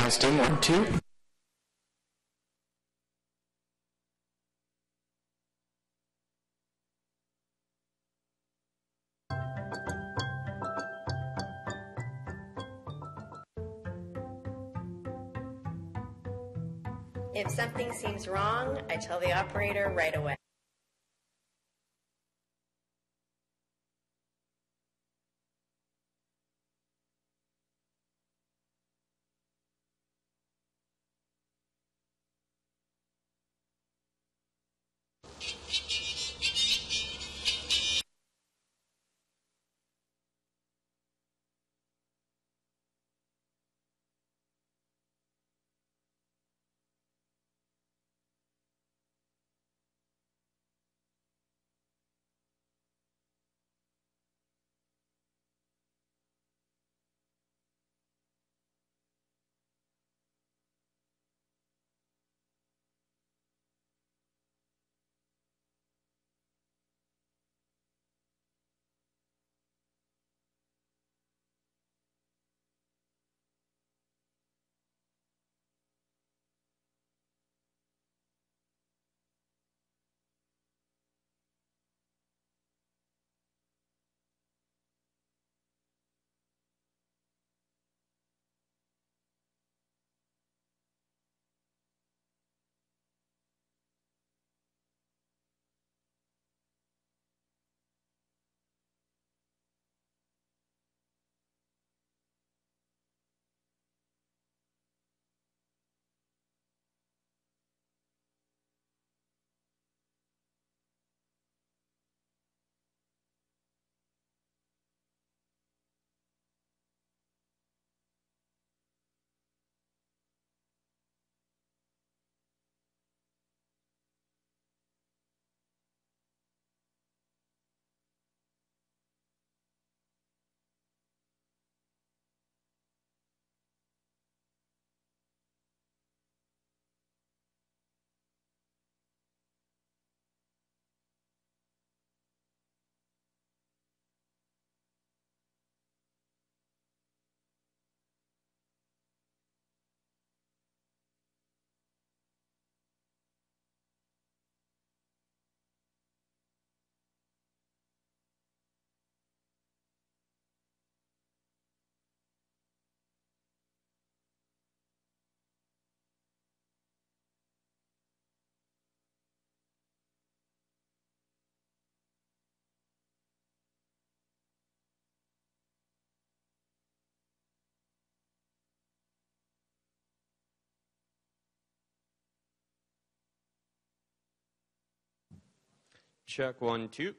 Testing, 1, 2. If something seems wrong, I tell the operator right away. Check 1, 2.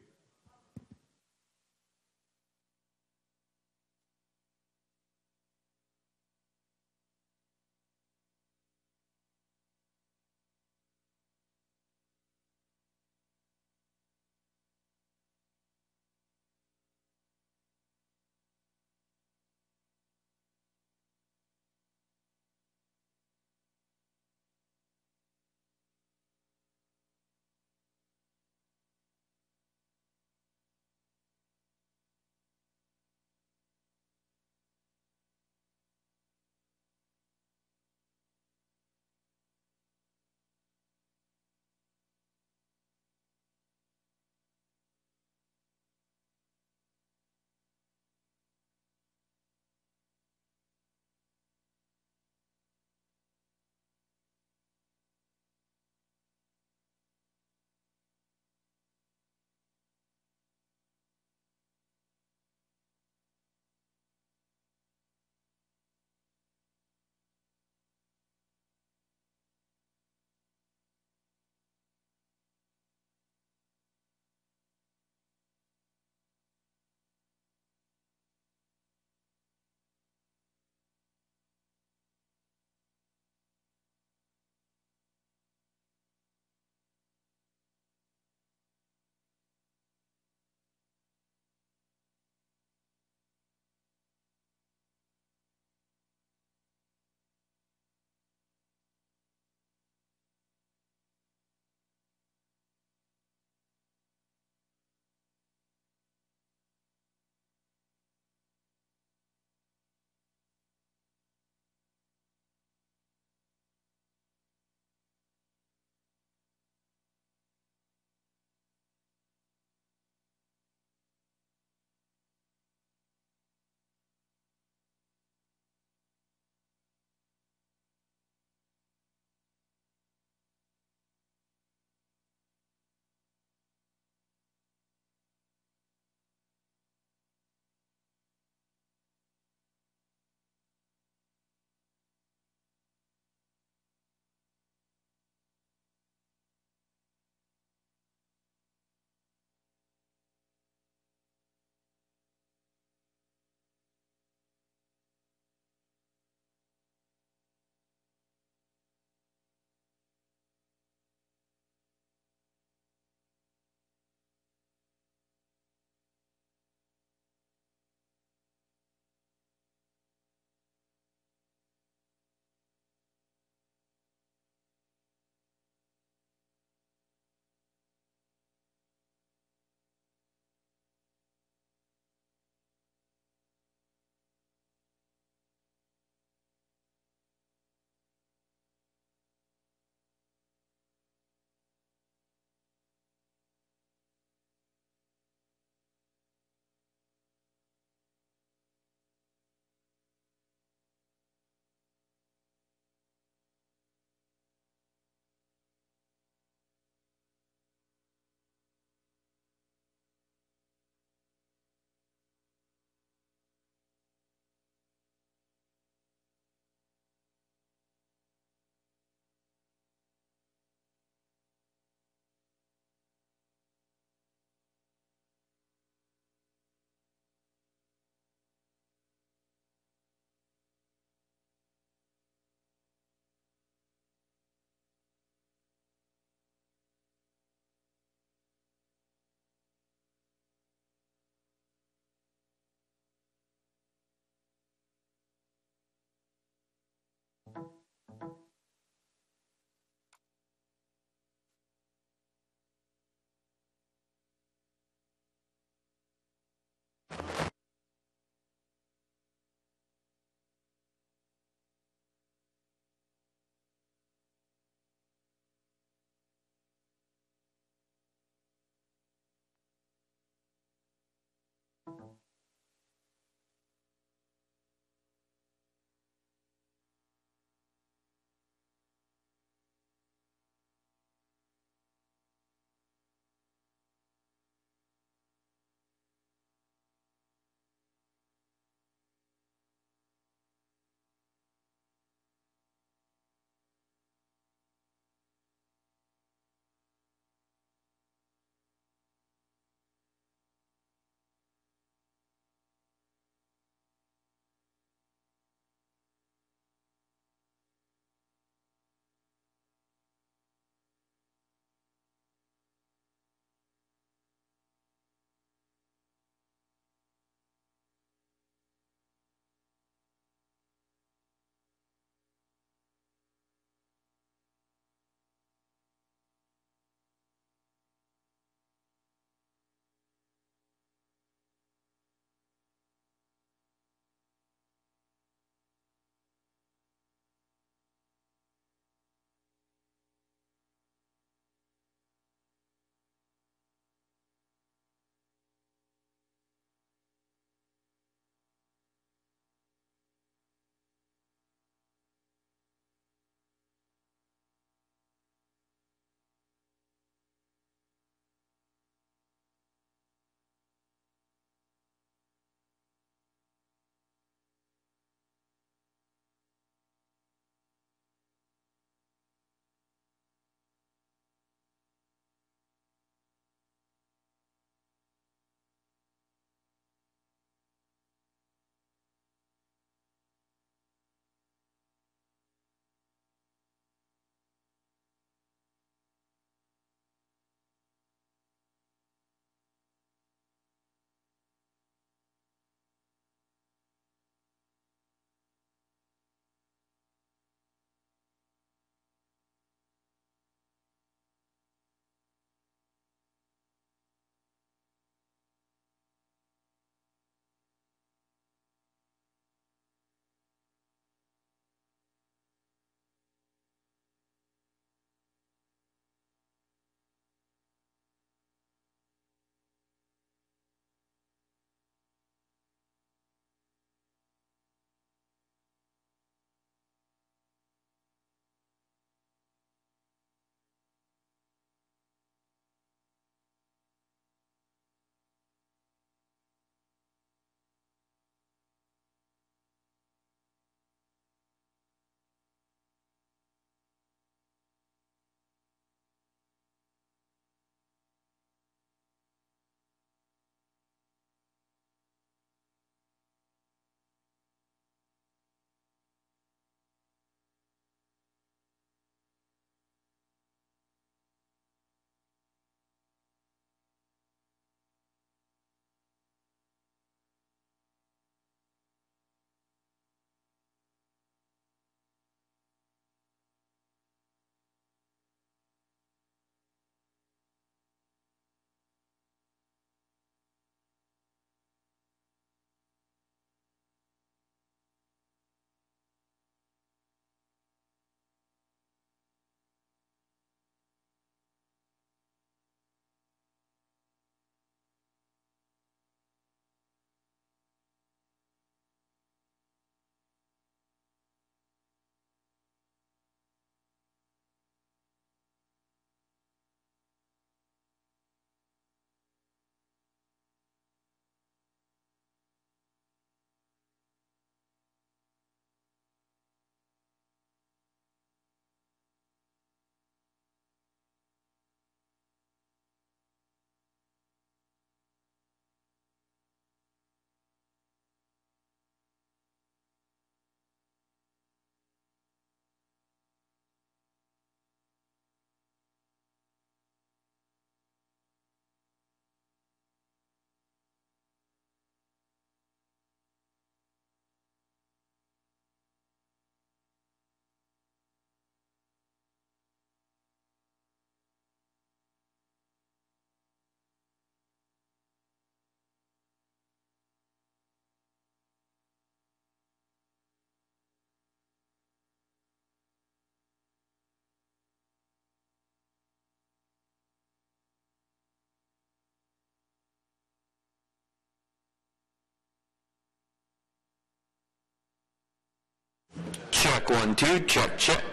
Check 1, 2, check, check.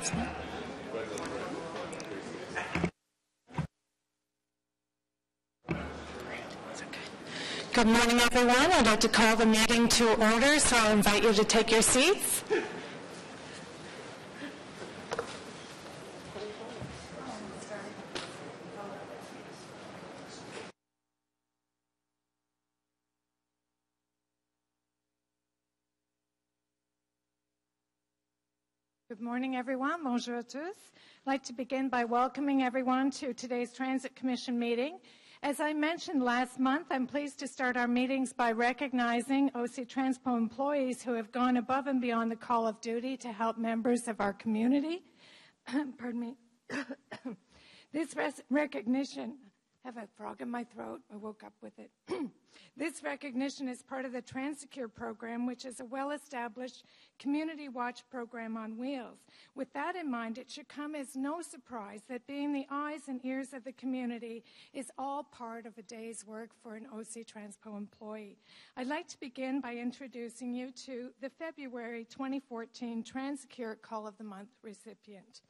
Good morning, everyone. I'd like to call the meeting to order, so I'll invite you to take your seats. Good morning, everyone. Bonjour à tous. I'd like to begin by welcoming everyone to today's Transit Commission meeting. As I mentioned last month, I'm pleased to start our meetings by recognizing OC Transpo employees who have gone above and beyond the call of duty to help members of our community. Pardon me. This recognition, I have a frog in my throat. I woke up with it. This recognition is part of the Transecure program, which is a well-established community watch program on wheels. With that in mind, it should come as no surprise that being the eyes and ears of the community is all part of a day's work for an OC Transpo employee. I'd like to begin by introducing you to the February 2014 Transecure Call of the Month recipient.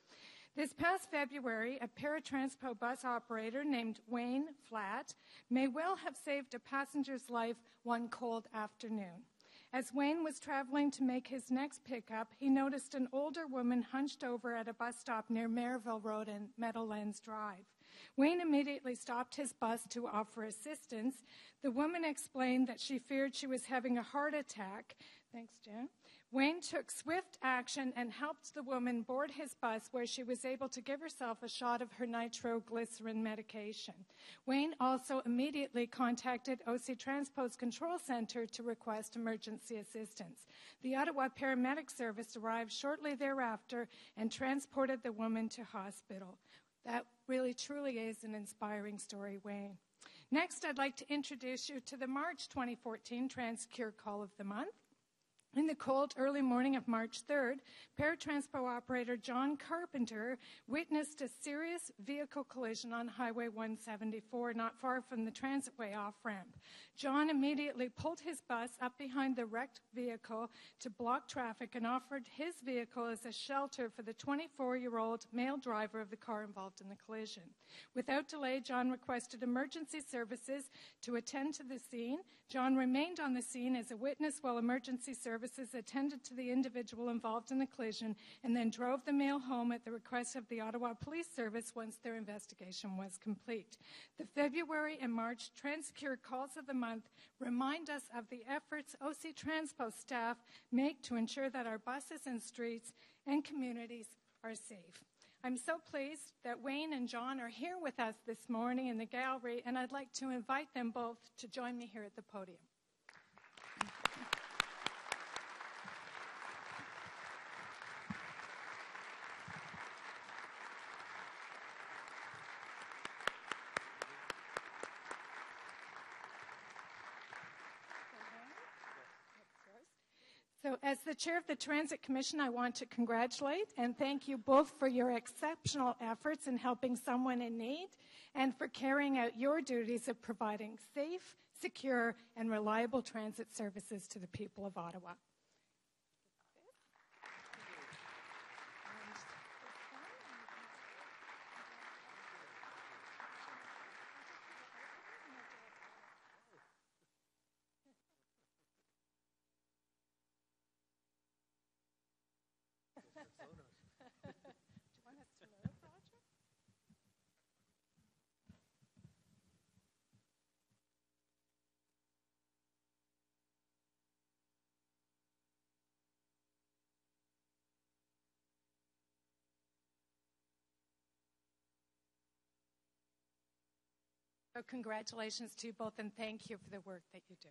This past February, a paratranspo bus operator named Wayne Flatt may well have saved a passenger's life one cold afternoon. As Wayne was traveling to make his next pickup, he noticed an older woman hunched over at a bus stop near Maryville Road and Meadowlands Drive. Wayne immediately stopped his bus to offer assistance. The woman explained that she feared she was having a heart attack. Thanks, Jen. Wayne took swift action and helped the woman board his bus, where she was able to give herself a shot of her nitroglycerin medication. Wayne also immediately contacted OC Transpo's control center to request emergency assistance. The Ottawa Paramedic Service arrived shortly thereafter and transported the woman to hospital. That really truly is an inspiring story, Wayne. Next, I'd like to introduce you to the March 2014 Transecure Call of the Month. In the cold early morning of March 3rd, paratranspo operator John Carpenter witnessed a serious vehicle collision on Highway 174, not far from the transitway off-ramp. John immediately pulled his bus up behind the wrecked vehicle to block traffic and offered his vehicle as a shelter for the 24-year-old male driver of the car involved in the collision. Without delay, John requested emergency services to attend to the scene. John remained on the scene as a witness while emergency services attended to the individual involved in the collision and then drove the male home at the request of the Ottawa Police Service once their investigation was complete. The February and March Transecure Calls of the Month remind us of the efforts OC Transpo staff make to ensure that our buses and streets and communities are safe. I'm so pleased that Wayne and John are here with us this morning in the gallery, and I'd like to invite them both to join me here at the podium. So as the chair of the Transit Commission, I want to congratulate and thank you both for your exceptional efforts in helping someone in need and for carrying out your duties of providing safe, secure, and reliable transit services to the people of Ottawa. So congratulations to you both, and thank you for the work that you do.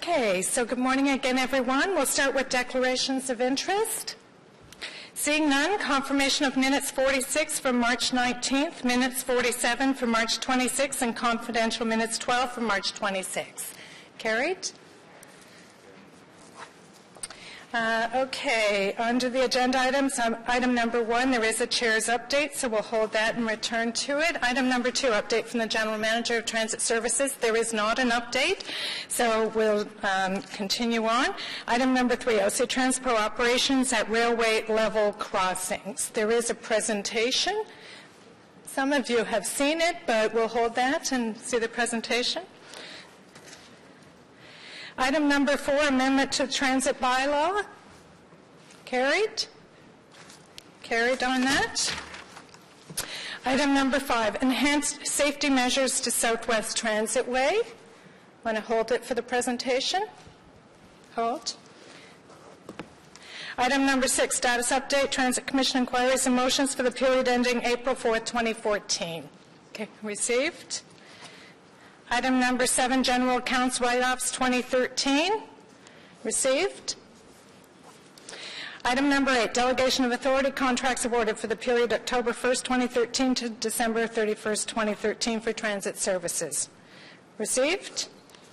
Okay, so good morning again, everyone. We'll start with declarations of interest. Seeing none, confirmation of minutes 46 from March 19th, minutes 47 from March 26th, and confidential minutes 12 from March 26th. Carried. Okay, under the agenda items, item number 1, there is a chair's update, so we'll hold that and return to it. Item number 2, update from the General Manager of Transit Services. There is not an update, so we'll continue on. Item number 3, OC Transpo operations at railway level crossings. There is a presentation. Some of you have seen it, but we'll hold that and see the presentation. Item number 4, amendment to transit bylaw. Carried. Carried on that. Item number 5, enhanced safety measures to Southwest Transitway. Want to hold it for the presentation? Hold. Item number 6, status update, Transit Commission inquiries and motions for the period ending April 4th, 2014. Okay, received. Item number 7, general accounts write-offs 2013, received. Item number 8, delegation of authority contracts awarded for the period October 1st, 2013 to December 31st, 2013 for transit services. Received?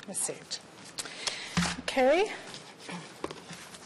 Received. Okay.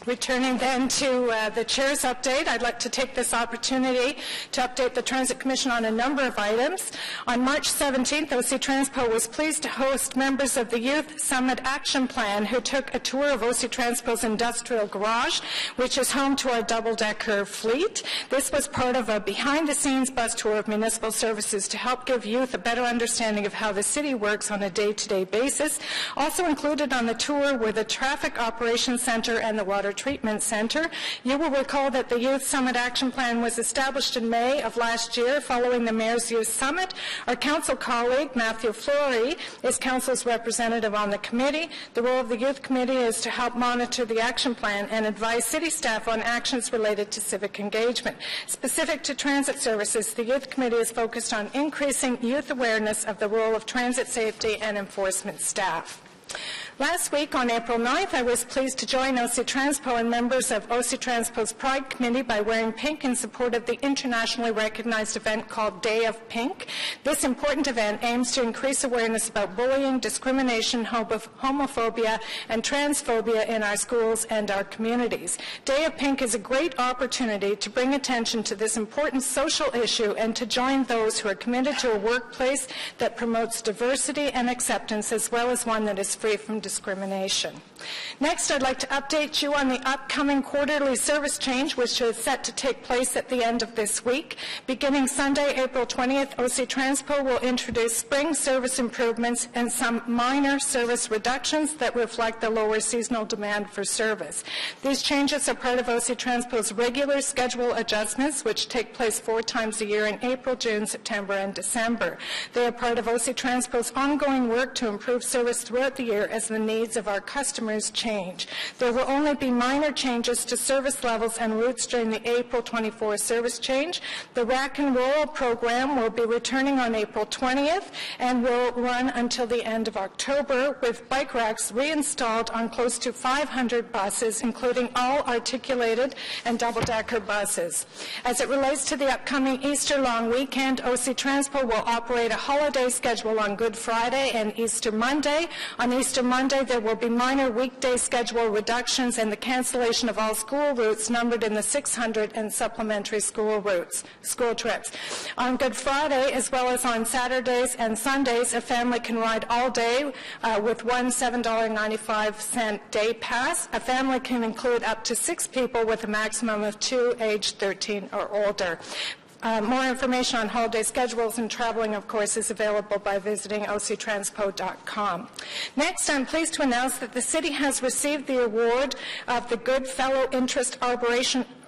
Returning then to the chair's update, I'd like to take this opportunity to update the Transit Commission on a number of items. On March 17th, OC Transpo was pleased to host members of the Youth Summit Action Plan who took a tour of OC Transpo's industrial garage, which is home to our double-decker fleet. This was part of a behind-the-scenes bus tour of municipal services to help give youth a better understanding of how the city works on a day-to-day basis. Also included on the tour were the Traffic Operations Center and the Water Treatment Center. You will recall that the Youth Summit Action Plan was established in May of last year following the Mayor's Youth Summit. Our council colleague, Matthew Flory, is council's representative on the committee. The role of the Youth Committee is to help monitor the action plan and advise city staff on actions related to civic engagement. Specific to transit services, the Youth Committee is focused on increasing youth awareness of the role of transit safety and enforcement staff. Last week, on April 9th, I was pleased to join OC Transpo and members of OC Transpo's Pride Committee by wearing pink in support of the internationally recognized event called Day of Pink. This important event aims to increase awareness about bullying, discrimination, homophobia, and transphobia in our schools and our communities. Day of Pink is a great opportunity to bring attention to this important social issue and to join those who are committed to a workplace that promotes diversity and acceptance, as well as one that is free from discrimination. Next, I'd like to update you on the upcoming quarterly service change, which is set to take place at the end of this week. Beginning Sunday, April 20th, OC Transpo will introduce spring service improvements and some minor service reductions that reflect the lower seasonal demand for service. These changes are part of OC Transpo's regular schedule adjustments, which take place 4 times a year in April, June, September, and December. They are part of OC Transpo's ongoing work to improve service throughout the year as the needs of our customers change. There will only be minor changes to service levels and routes during the April 24 service change. The Rack and Roll program will be returning on April 20th and will run until the end of October, with bike racks reinstalled on close to 500 buses, including all articulated and double-decker buses. As it relates to the upcoming Easter long weekend, OC Transpo will operate a holiday schedule on Good Friday and Easter Monday. On Easter Monday, there will be minor weekday schedule reductions and the cancellation of all school routes numbered in the 600 and supplementary school trips. On Good Friday, as well as on Saturdays and Sundays, a family can ride all day with one $7.95 day pass. A family can include up to 6 people with a maximum of 2 aged 13 or older. More information on holiday schedules and traveling, of course, is available by visiting octranspo.com. Next, I'm pleased to announce that the City has received the award of the Good Fellow Interest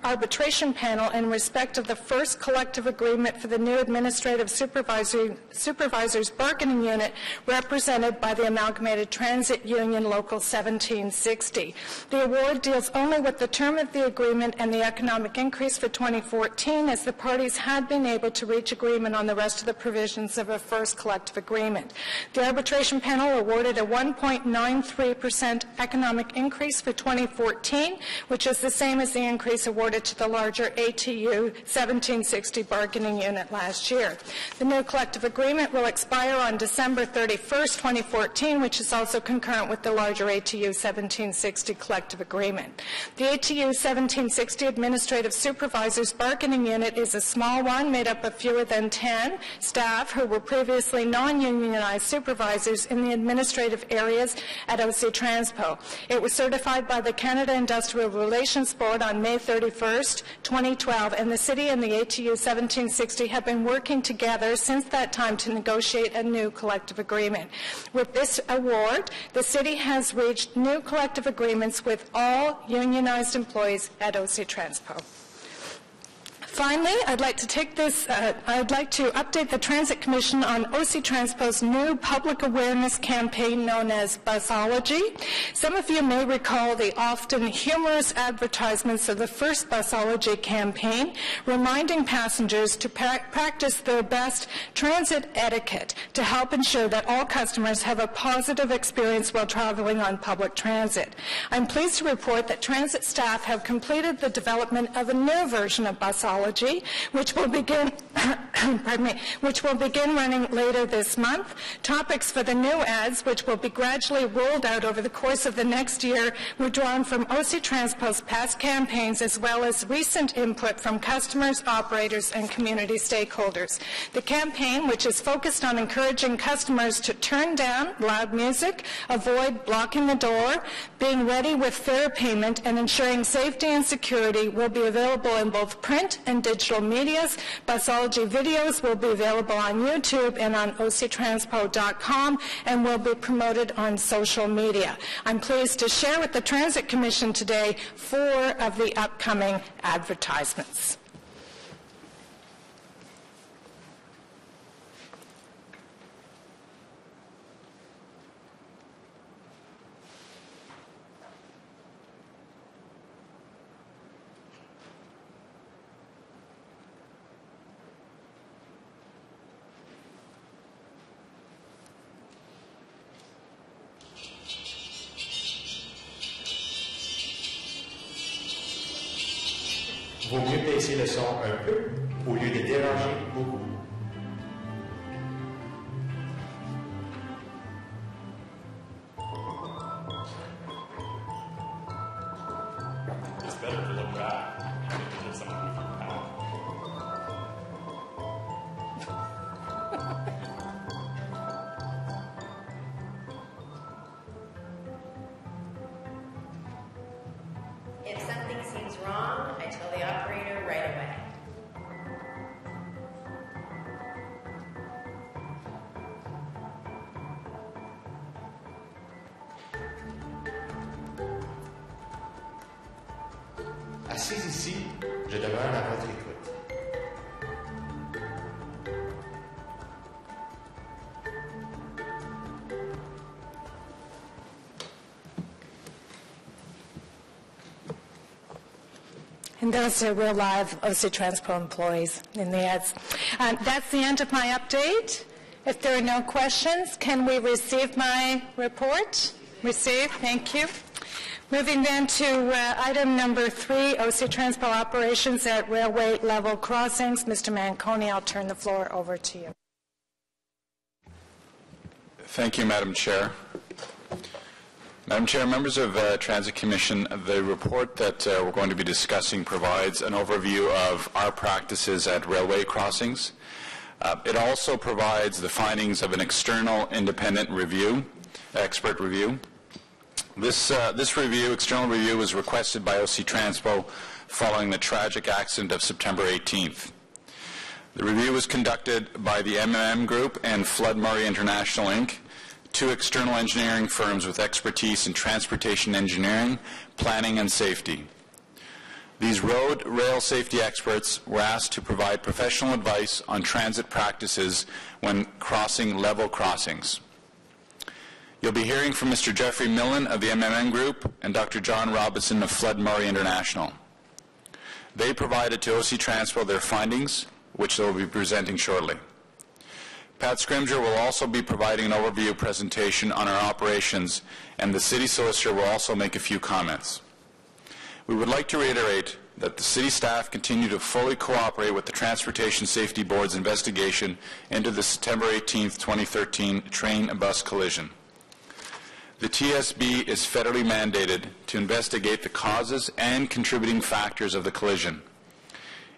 arbitration panel in respect of the first collective agreement for the new administrative supervisors bargaining unit represented by the Amalgamated Transit Union Local 1760. The award deals only with the term of the agreement and the economic increase for 2014, as the parties had been able to reach agreement on the rest of the provisions of a first collective agreement. The arbitration panel awarded a 1.93% economic increase for 2014, which is the same as the increase awarded to the larger ATU 1760 bargaining unit last year. The new collective agreement will expire on December 31st, 2014, which is also concurrent with the larger ATU 1760 collective agreement. The ATU 1760 Administrative Supervisors Bargaining Unit is a small one made up of fewer than 10 staff who were previously non-unionized supervisors in the administrative areas at OC Transpo. It was certified by the Canada Industrial Relations Board on May 31st, 2012, and the City and the ATU 1760 have been working together since that time to negotiate a new collective agreement. With this award, the City has reached new collective agreements with all unionized employees at OC Transpo. Finally, I'd like to update the Transit Commission on OC Transpo's new public awareness campaign known as Busology. Some of you may recall the often humorous advertisements of the first Busology campaign, reminding passengers to practice their best transit etiquette to help ensure that all customers have a positive experience while traveling on public transit. I'm pleased to report that transit staff have completed the development of a new version of Busology, which will begin running later this month. Topics for the new ads, which will be gradually rolled out over the course of the next year, were drawn from OC Transpo's past campaigns as well as recent input from customers, operators, and community stakeholders. The campaign, which is focused on encouraging customers to turn down loud music, avoid blocking the door, being ready with fare payment, and ensuring safety and security, will be available in both print and digital medias. Busology videos will be available on YouTube and on octranspo.com and will be promoted on social media. I'm pleased to share with the Transit Commission today 4 of the upcoming advertisements. Vaut mieux baisser le son un peu au lieu de déranger beaucoup. It's better to look back than to hit someone with your pal. If something seems wrong, I tell the operator right away. Assis ici, je demeure à votre écoute. And those are real live OC Transpo employees in the ads. That's the end of my update. If there are no questions, can we receive my report? Receive, thank you. Moving then to item number 3, OC Transpo operations at railway level crossings. Mr. Manconi, I'll turn the floor over to you. Thank you, Madam Chair. Madam Chair, members of the Transit Commission, the report that we're going to be discussing provides an overview of our practices at railway crossings. It also provides the findings of an external independent review, expert review. This external review was requested by OC Transpo following the tragic accident of September 18th. The review was conducted by the MMM Group and Flood Murray International, Inc., 2 external engineering firms with expertise in transportation engineering, planning, and safety. These road rail safety experts were asked to provide professional advice on transit practices when crossing level crossings. You'll be hearing from Mr. Jeffrey Millen of the MMN Group and Dr. John Robinson of Flood Murray International. They provided to OC Transpo their findings, which they will be presenting shortly. Pat Scrimger will also be providing an overview presentation on our operations, and the City Solicitor will also make a few comments. We would like to reiterate that the City staff continue to fully cooperate with the Transportation Safety Board's investigation into the September 18, 2013 train and bus collision. The TSB is federally mandated to investigate the causes and contributing factors of the collision.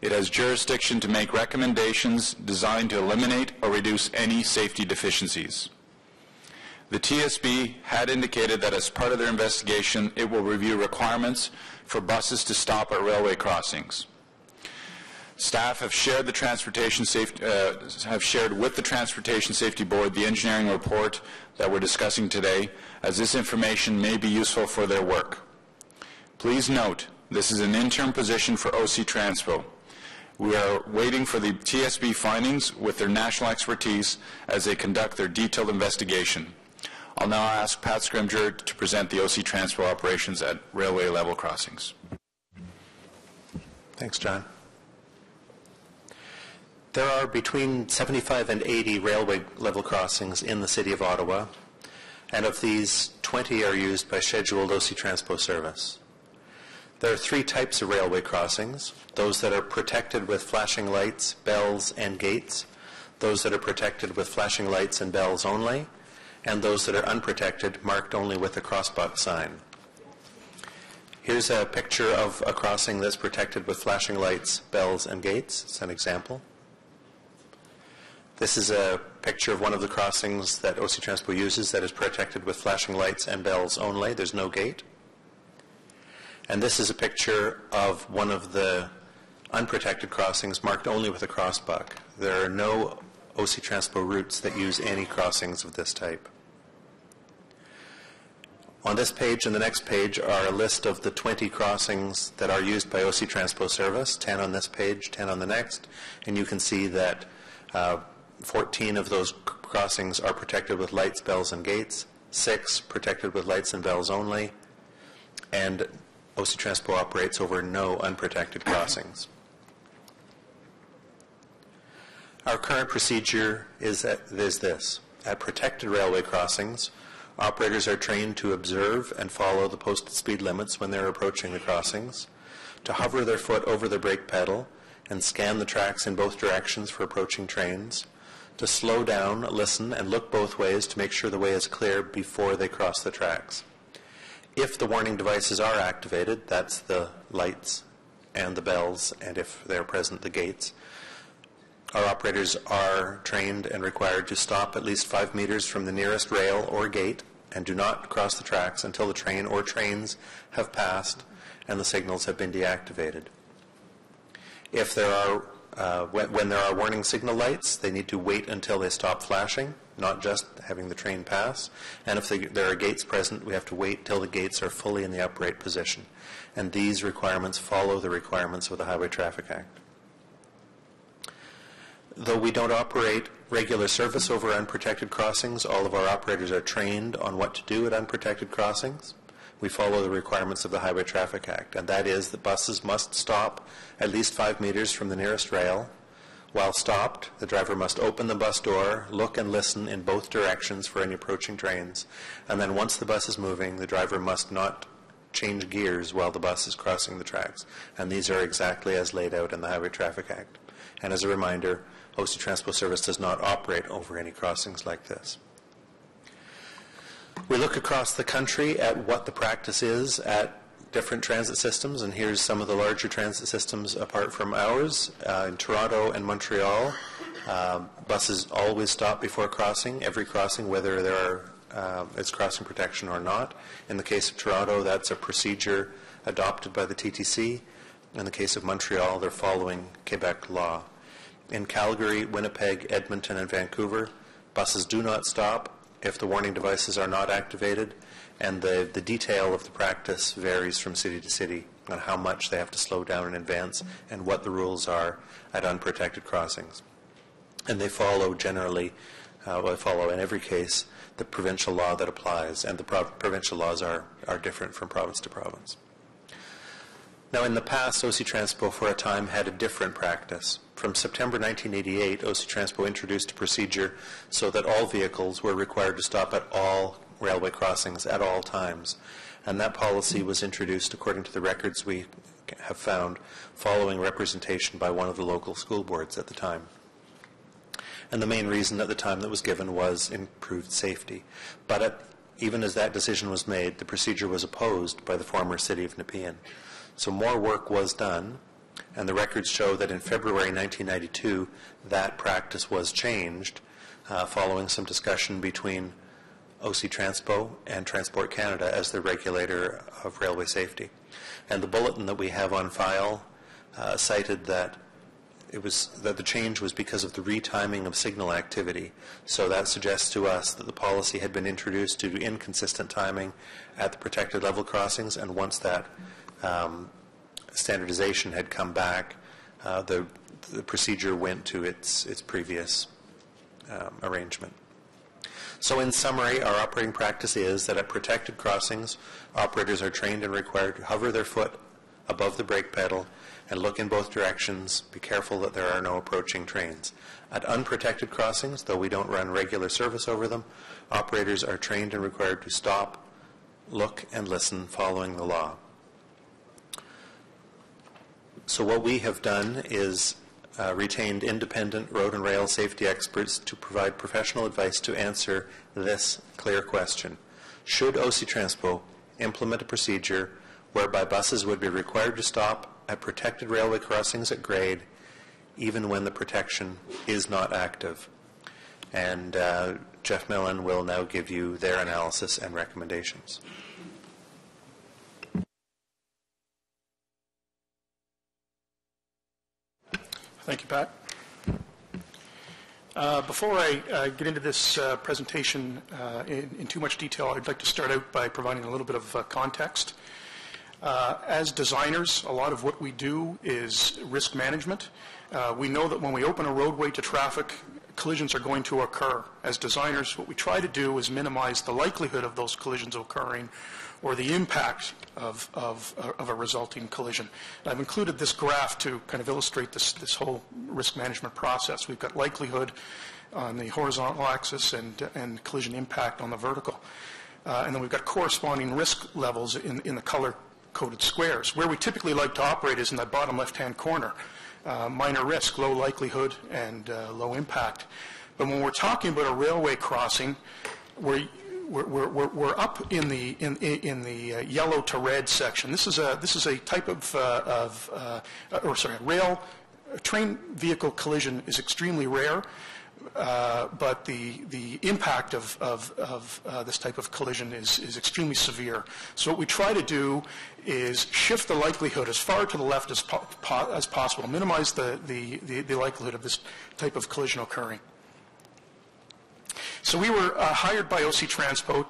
It has jurisdiction to make recommendations designed to eliminate or reduce any safety deficiencies. The TSB had indicated that as part of their investigation, it will review requirements for buses to stop at railway crossings. Staff have shared with the Transportation Safety Board the engineering report that we're discussing today, as this information may be useful for their work. Please note, this is an interim position for OC Transpo. We are waiting for the TSB findings with their national expertise as they conduct their detailed investigation. I'll now ask Pat Scrimger to present the OC Transpo operations at railway level crossings. Thanks, John. There are between 75 and 80 railway level crossings in the City of Ottawa, and of these, 20 are used by scheduled OC Transpo service. There are three types of railway crossings: those that are protected with flashing lights, bells, and gates, those that are protected with flashing lights and bells only, and those that are unprotected, marked only with a crossbuck sign. Here's a picture of a crossing that's protected with flashing lights, bells, and gates. It's an example. This is a picture of one of the crossings that OC Transpo uses that is protected with flashing lights and bells only. There's no gate. And this is a picture of one of the unprotected crossings marked only with a crossbuck. There are no OC Transpo routes that use any crossings of this type. On this page and the next page are a list of the 20 crossings that are used by OC Transpo service, 10 on this page, 10 on the next, and you can see that 14 of those crossings are protected with lights, bells, and gates, 6 protected with lights and bells only, and OC Transpo operates over no unprotected crossings. Our current procedure is this. At protected railway crossings, operators are trained to observe and follow the posted speed limits when they're approaching the crossings, to hover their foot over the brake pedal and scan the tracks in both directions for approaching trains, to slow down, listen, and look both ways to make sure the way is clear before they cross the tracks. If the warning devices are activated, that's the lights and the bells, and if they're present, the gates, our operators are trained and required to stop at least 5 meters from the nearest rail or gate and do not cross the tracks until the train or trains have passed and the signals have been deactivated. If there are when there are warning signal lights, they need to wait until they stop flashing, not just having the train pass. And if there are gates present, we have to wait till the gates are fully in the upright position. And these requirements follow the requirements of the Highway Traffic Act. Though we don't operate regular service over unprotected crossings, all of our operators are trained on what to do at unprotected crossings. We follow the requirements of the Highway Traffic Act, and that is that buses must stop at least 5 meters from the nearest rail. While stopped, the driver must open the bus door, look and listen in both directions for any approaching trains, and then once the bus is moving, the driver must not change gears while the bus is crossing the tracks. And these are exactly as laid out in the Highway Traffic Act. And as a reminder, OC Transpo Service does not operate over any crossings like this. We look across the country at what the practice is at different transit systems, and here's some of the larger transit systems apart from ours. In Toronto and Montreal, buses always stop before crossing, every crossing, whether there is crossing protection or not. In the case of Toronto, that's a procedure adopted by the TTC. In the case of Montreal, they're following Quebec law. In Calgary, Winnipeg, Edmonton, and Vancouver, buses do not stop if the warning devices are not activated, and the detail of the practice varies from city to city on how much they have to slow down in advance and what the rules are at unprotected crossings. And they follow generally, they follow in every case, the provincial law that applies, and the provincial laws are different from province to province. Now, in the past, OC Transpo for a time had a different practice. From September 1988, OC Transpo introduced a procedure so that all vehicles were required to stop at all railway crossings at all times. And that policy was introduced, according to the records we have found, following representation by one of the local school boards at the time. And the main reason at the time that was given was improved safety. But even as that decision was made, the procedure was opposed by the former city of Nepean. So more work was done, and the records show that in February 1992, that practice was changed following some discussion between OC Transpo and Transport Canada as the regulator of railway safety. And the bulletin that we have on file cited that the change was because of the retiming of signal activity. So that suggests to us that the policy had been introduced due to inconsistent timing at the protected level crossings, and once that standardization had come back, the procedure went to its previous arrangement. So in summary, our operating practice is that at protected crossings, operators are trained and required to hover their foot above the brake pedal and look in both directions, be careful that there are no approaching trains. At unprotected crossings, though we don't run regular service over them, operators are trained and required to stop, look, and listen following the law. So what we have done is retained independent road and rail safety experts to provide professional advice to answer this clear question. Should OC Transpo implement a procedure whereby buses would be required to stop at protected railway crossings at grade even when the protection is not active? And Jeff Millen will now give you their analysis and recommendations. Thank you, Pat. Before I get into this presentation in too much detail, I'd like to start out by providing a little bit of context. As designers, a lot of what we do is risk management. We know that when we open a roadway to traffic, collisions are going to occur. As designers, what we try to do is minimize the likelihood of those collisions occurring or the impact of a resulting collision. And I've included this graph to kind of illustrate this whole risk management process. We've got likelihood on the horizontal axis and collision impact on the vertical. And then we've got corresponding risk levels in the color-coded squares. Where we typically like to operate is in that bottom left-hand corner. Minor risk, low likelihood, and low impact. But when we're talking about a railway crossing, we're up in the yellow to red section. This is a type a train vehicle collision is extremely rare, but the impact of this type of collision is extremely severe. So what we try to do is shift the likelihood as far to the left as possible, minimize the likelihood of this type of collision occurring. So we were hired by OC Transpo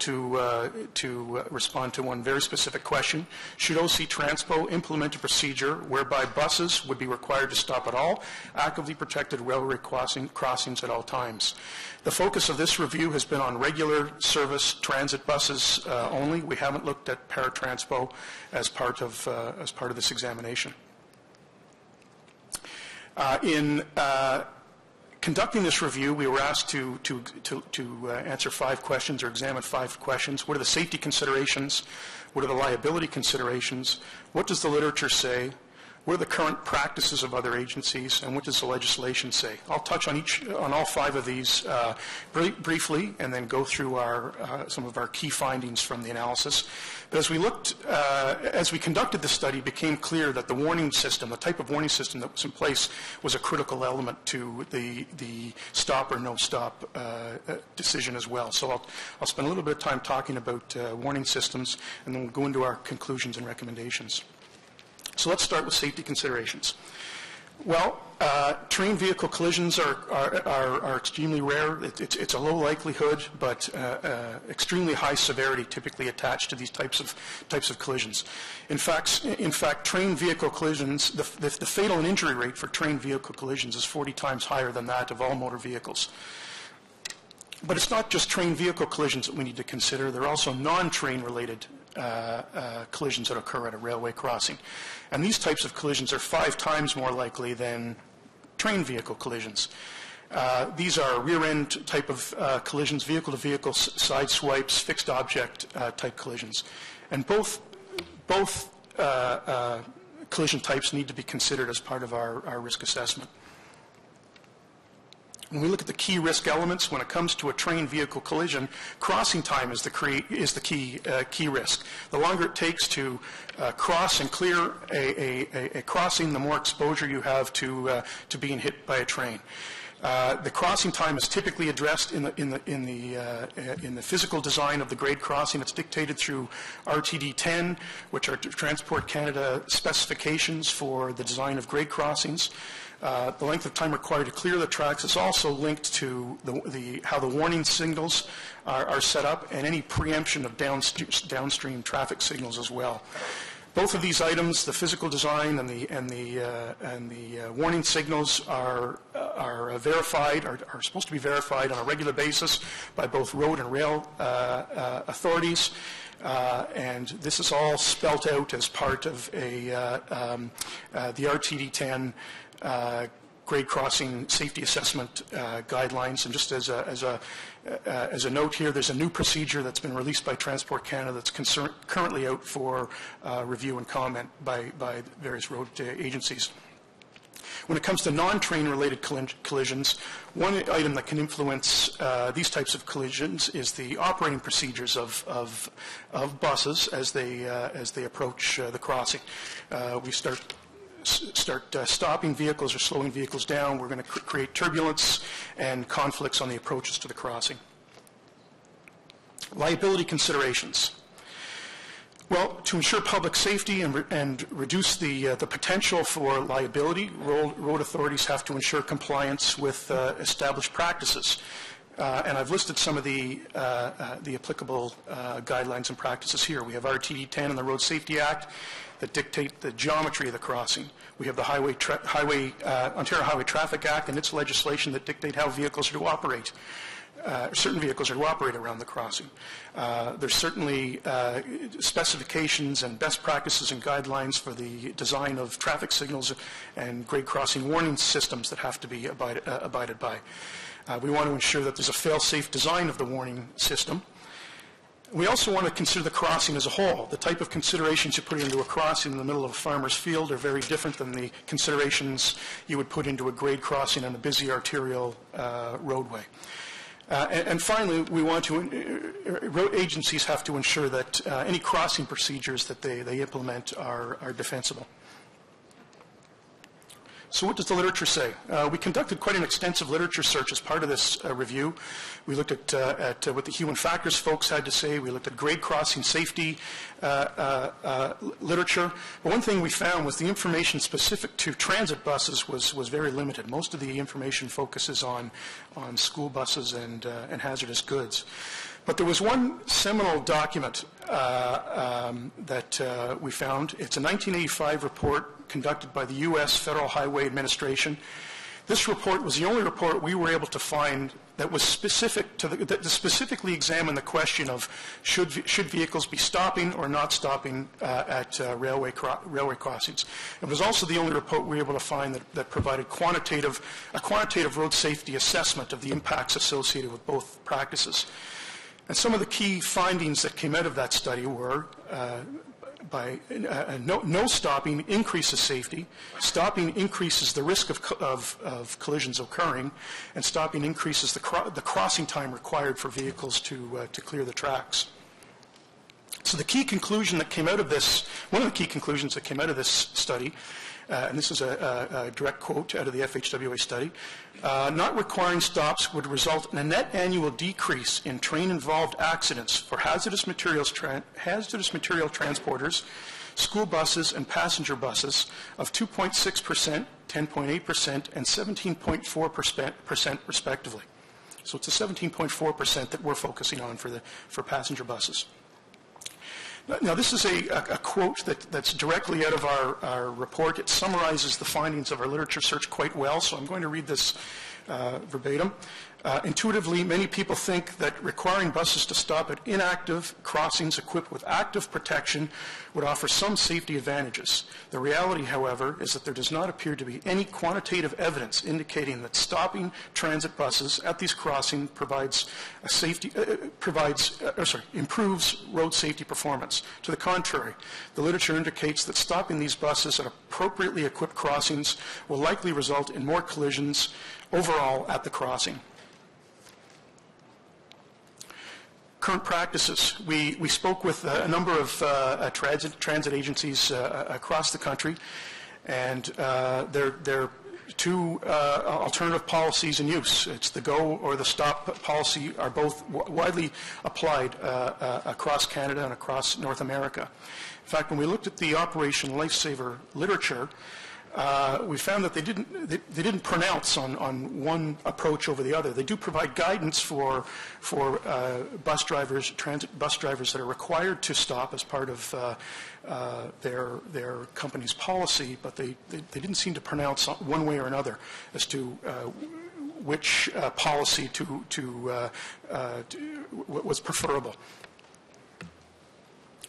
to respond to one very specific question. Should OC Transpo implement a procedure whereby buses would be required to stop at all actively protected railway crossings at all times? The focus of this review has been on regular service transit buses only. We haven't looked at paratranspo as part of this examination. In conducting this review, we were asked to answer 5 questions or examine 5 questions. What are the safety considerations? What are the liability considerations? What does the literature say? What are the current practices of other agencies? And what does the legislation say? I'll touch on all 5 of these briefly, and then go through some of our key findings from the analysis. But as we conducted the study, it became clear that the warning system, the type of warning system that was in place, was a critical element to the stop or no stop decision as well. So I'll spend a little bit of time talking about warning systems, and then we'll go into our conclusions and recommendations. So let's start with safety considerations. Well, terrain vehicle collisions are extremely rare. It's a low likelihood, but extremely high severity typically attached to these types of collisions. In fact, terrain vehicle collisions, the fatal and injury rate for terrain vehicle collisions is 40 times higher than that of all motor vehicles. But it's not just terrain vehicle collisions that we need to consider. There are also non-terrain related collisions that occur at a railway crossing. And these types of collisions are 5 times more likely than terrain vehicle collisions. These are rear-end type of collisions, vehicle-to-vehicle side swipes, fixed object type collisions. And both collision types need to be considered as part of our risk assessment. When we look at the key risk elements, when it comes to a terrain vehicle collision, crossing time is the key risk. The longer it takes to cross and clear a crossing, the more exposure you have to being hit by a train. The crossing time is typically addressed in the physical design of the grade crossing. It's dictated through RTD 10, which are Transport Canada specifications for the design of grade crossings. The length of time required to clear the tracks is also linked to how the warning signals are set up and any preemption of downstream traffic signals as well. Both of these items, the physical design and the warning signals, are verified, are supposed to be verified on a regular basis by both road and rail authorities. And this is all spelt out as part of the RTD 10 grade crossing safety assessment guidelines. And just as a note here, there's a new procedure that's been released by Transport Canada that's currently out for review and comment by various road agencies. When it comes to non-train related collisions, one item that can influence these types of collisions is the operating procedures of buses as they approach the crossing. We start stopping vehicles or slowing vehicles down. We're going to create turbulence and conflicts on the approaches to the crossing. Liability considerations. Well, to ensure public safety and reduce the potential for liability, road authorities have to ensure compliance with established practices. And I've listed some of the applicable guidelines and practices here. We have RTD 10 and the Road Safety Act that dictate the geometry of the crossing. We have the Ontario Highway Traffic Act and its legislation that dictate how vehicles are to operate. Certain vehicles are to operate around the crossing. There's certainly specifications and best practices and guidelines for the design of traffic signals and grade crossing warning systems that have to be abided by. We want to ensure that there's a fail-safe design of the warning system. We also want to consider the crossing as a whole. The type of considerations you put into a crossing in the middle of a farmer's field are very different than the considerations you would put into a grade crossing on a busy arterial roadway. And finally, we want to, road agencies have to ensure that any crossing procedures that they implement are defensible. So what does the literature say? We conducted quite an extensive literature search as part of this review. We looked at what the human factors folks had to say. We looked at grade crossing safety literature. But one thing we found was the information specific to transit buses was very limited. Most of the information focuses on school buses and hazardous goods. But there was one seminal document that we found. It's a 1985 report conducted by the U.S. Federal Highway Administration. This report was the only report we were able to find that was specific to that specifically examined the question of should vehicles be stopping or not stopping at railway crossings. It was also the only report we were able to find that provided a quantitative road safety assessment of the impacts associated with both practices. And some of the key findings that came out of that study were no stopping increases safety, stopping increases the risk of collisions occurring, and stopping increases the crossing time required for vehicles to clear the tracks. So the key conclusion that came out of this, one of the key conclusions that came out of this study, and this is a direct quote out of the FHWA study, not requiring stops would result in a net annual decrease in train-involved accidents for hazardous material transporters, school buses and passenger buses of 2.6%, 10.8%, and 17.4% respectively. So it's a 17.4% that we're focusing on for passenger buses. Now, this is a quote that's directly out of our report. It summarizes the findings of our literature search quite well, so I'm going to read this verbatim. Intuitively, many people think that requiring buses to stop at inactive crossings equipped with active protection would offer some safety advantages. The reality, however, is that there does not appear to be any quantitative evidence indicating that stopping transit buses at these crossings improves road safety performance. To the contrary, the literature indicates that stopping these buses at appropriately equipped crossings will likely result in more collisions overall at the crossing. Current practices. We spoke with a number of transit agencies across the country, and there are two alternative policies in use. It's the go or the stop policy are both widely applied across Canada and across North America. In fact, when we looked at the Operation Lifesaver literature, we found that they didn't pronounce on one approach over the other. They do provide guidance for bus drivers, transit bus drivers that are required to stop as part of their company's policy, but they didn't seem to pronounce one way or another as to which policy was preferable.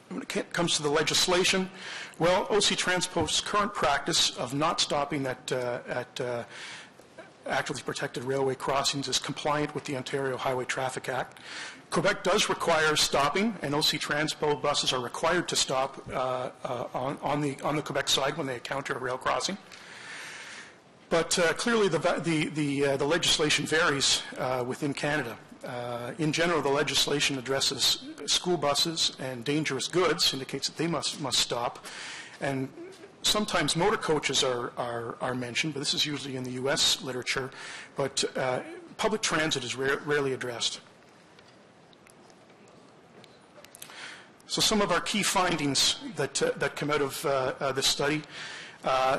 When it comes to the legislation, well, OC Transpo's current practice of not stopping at actively protected railway crossings is compliant with the Ontario Highway Traffic Act. Quebec does require stopping, and OC Transpo buses are required to stop on the Quebec side when they encounter a rail crossing. But clearly, the legislation varies within Canada. In general, the legislation addresses school buses and dangerous goods, indicates that they must stop. And sometimes motor coaches are mentioned, but this is usually in the U.S. literature. But public transit is rarely addressed. So some of our key findings that come out of this study.